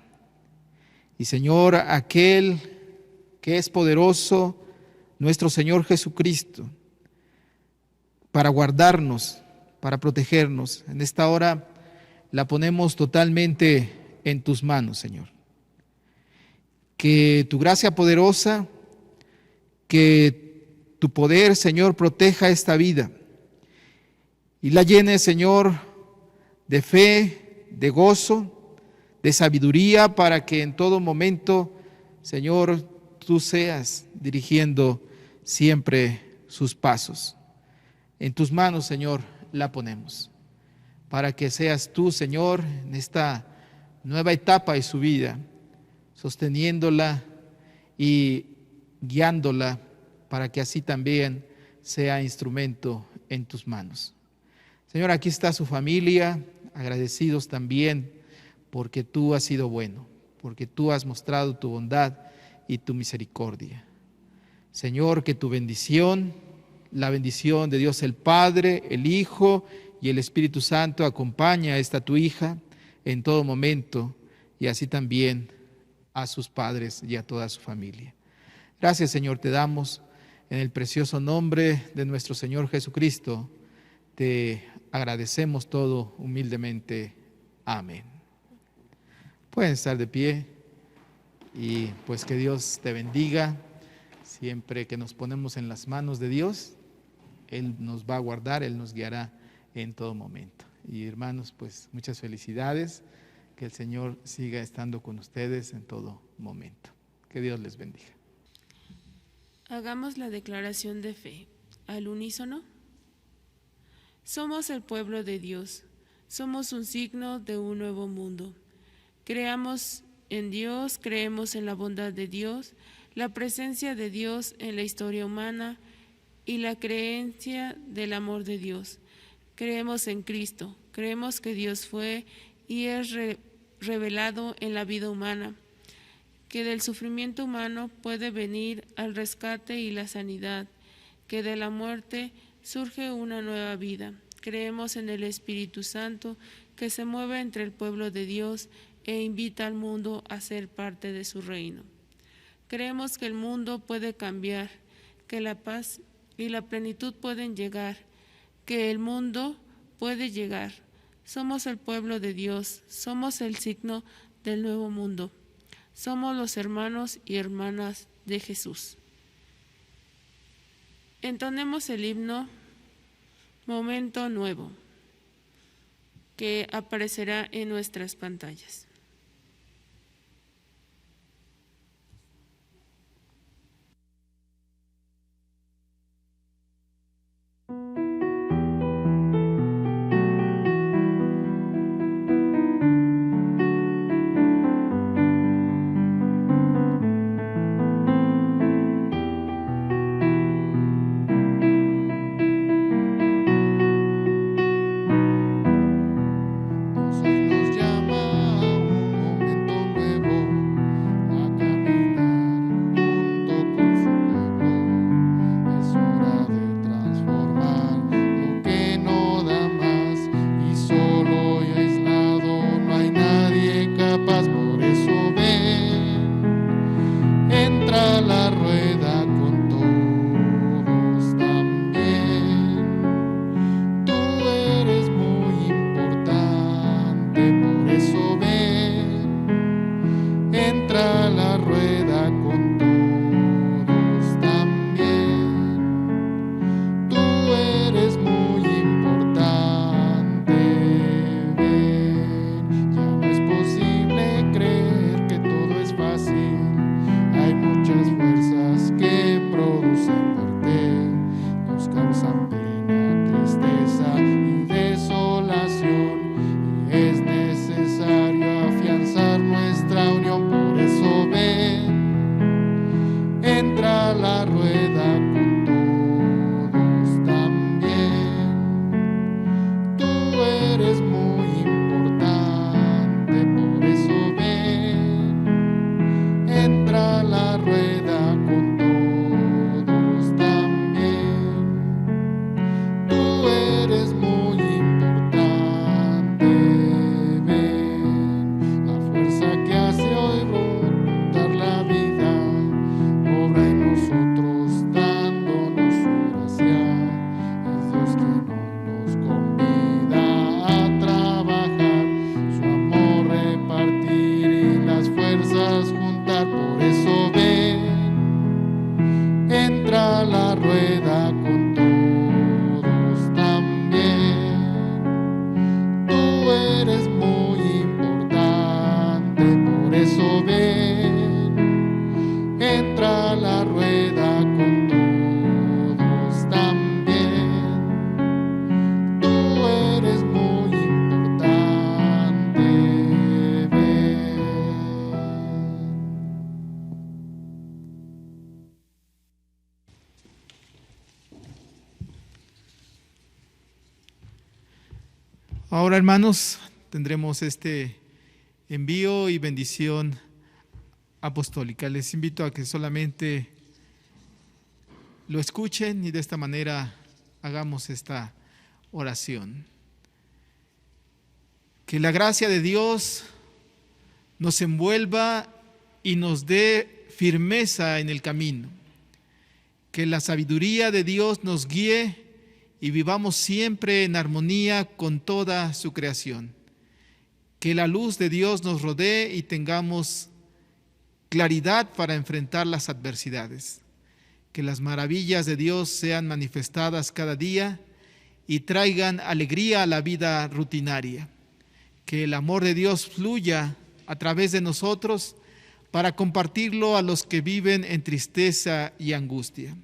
Y Señor, aquel que es poderoso, nuestro Señor Jesucristo, para guardarnos, para protegernos, en esta hora la ponemos totalmente en tus manos, Señor. Que tu gracia poderosa, que tu poder, Señor, proteja esta vida y la llene, Señor, de fe, de gozo, de sabiduría, para que en todo momento, Señor, tú seas dirigiendo siempre sus pasos. En tus manos, Señor, la ponemos, para que seas tú, Señor, en esta nueva etapa de su vida, sosteniéndola y guiándola, para que así también sea instrumento en tus manos. Señor, aquí está su familia, agradecidos también porque tú has sido bueno, porque tú has mostrado tu bondad y tu misericordia. Señor, que tu bendición, la bendición de Dios el Padre, el Hijo y el Espíritu Santo acompañe a esta tu hija en todo momento y así también a sus padres y a toda su familia. Gracias, Señor, te damos en el precioso nombre de nuestro Señor Jesucristo. Te agradecemos todo humildemente. Amén. Pueden estar de pie y pues que Dios te bendiga. Siempre que nos ponemos en las manos de Dios, Él nos va a guardar, Él nos guiará en todo momento. Y hermanos, pues muchas felicidades. Que el Señor siga estando con ustedes en todo momento. Que Dios les bendiga. Hagamos la declaración de fe. Al unísono. Somos el pueblo de Dios. Somos un signo de un nuevo mundo. Creamos en Dios, creemos en la bondad de Dios, la presencia de Dios en la historia humana y la creencia del amor de Dios. Creemos en Cristo, creemos que Dios fue y es revelado en la vida humana, que del sufrimiento humano puede venir al rescate y la sanidad, que de la muerte surge una nueva vida. Creemos en el Espíritu Santo que se mueve entre el pueblo de Dios e invita al mundo a ser parte de su reino. Creemos que el mundo puede cambiar, que la paz y la plenitud pueden llegar, que el mundo puede llegar. Somos el pueblo de Dios, somos el signo del nuevo mundo. Somos los hermanos y hermanas de Jesús. Entonemos el himno Momento Nuevo, que aparecerá en nuestras pantallas. eres muy importante, por eso ven, entra a la rueda con todos también. Tú eres muy importante, ven. Ahora, hermanos, tendremos este envío y bendición apostólica. Les invito a que solamente lo escuchen y de esta manera hagamos esta oración. Que la gracia de Dios nos envuelva y nos dé firmeza en el camino. Que la sabiduría de Dios nos guíe y vivamos siempre en armonía con toda su creación. Que la luz de Dios nos rodee y tengamos claridad para enfrentar las adversidades. Que las maravillas de Dios sean manifestadas cada día y traigan alegría a la vida rutinaria. Que el amor de Dios fluya a través de nosotros para compartirlo a los que viven en tristeza y angustia.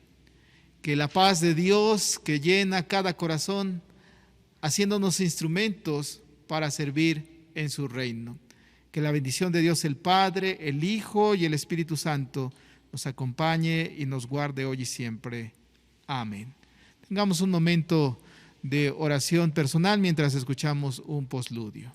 Que la paz de Dios que llena cada corazón, haciéndonos instrumentos para servir en su reino. Que la bendición de Dios el Padre, el Hijo y el Espíritu Santo nos acompañe y nos guarde hoy y siempre. Amén. Tengamos un momento de oración personal mientras escuchamos un postludio.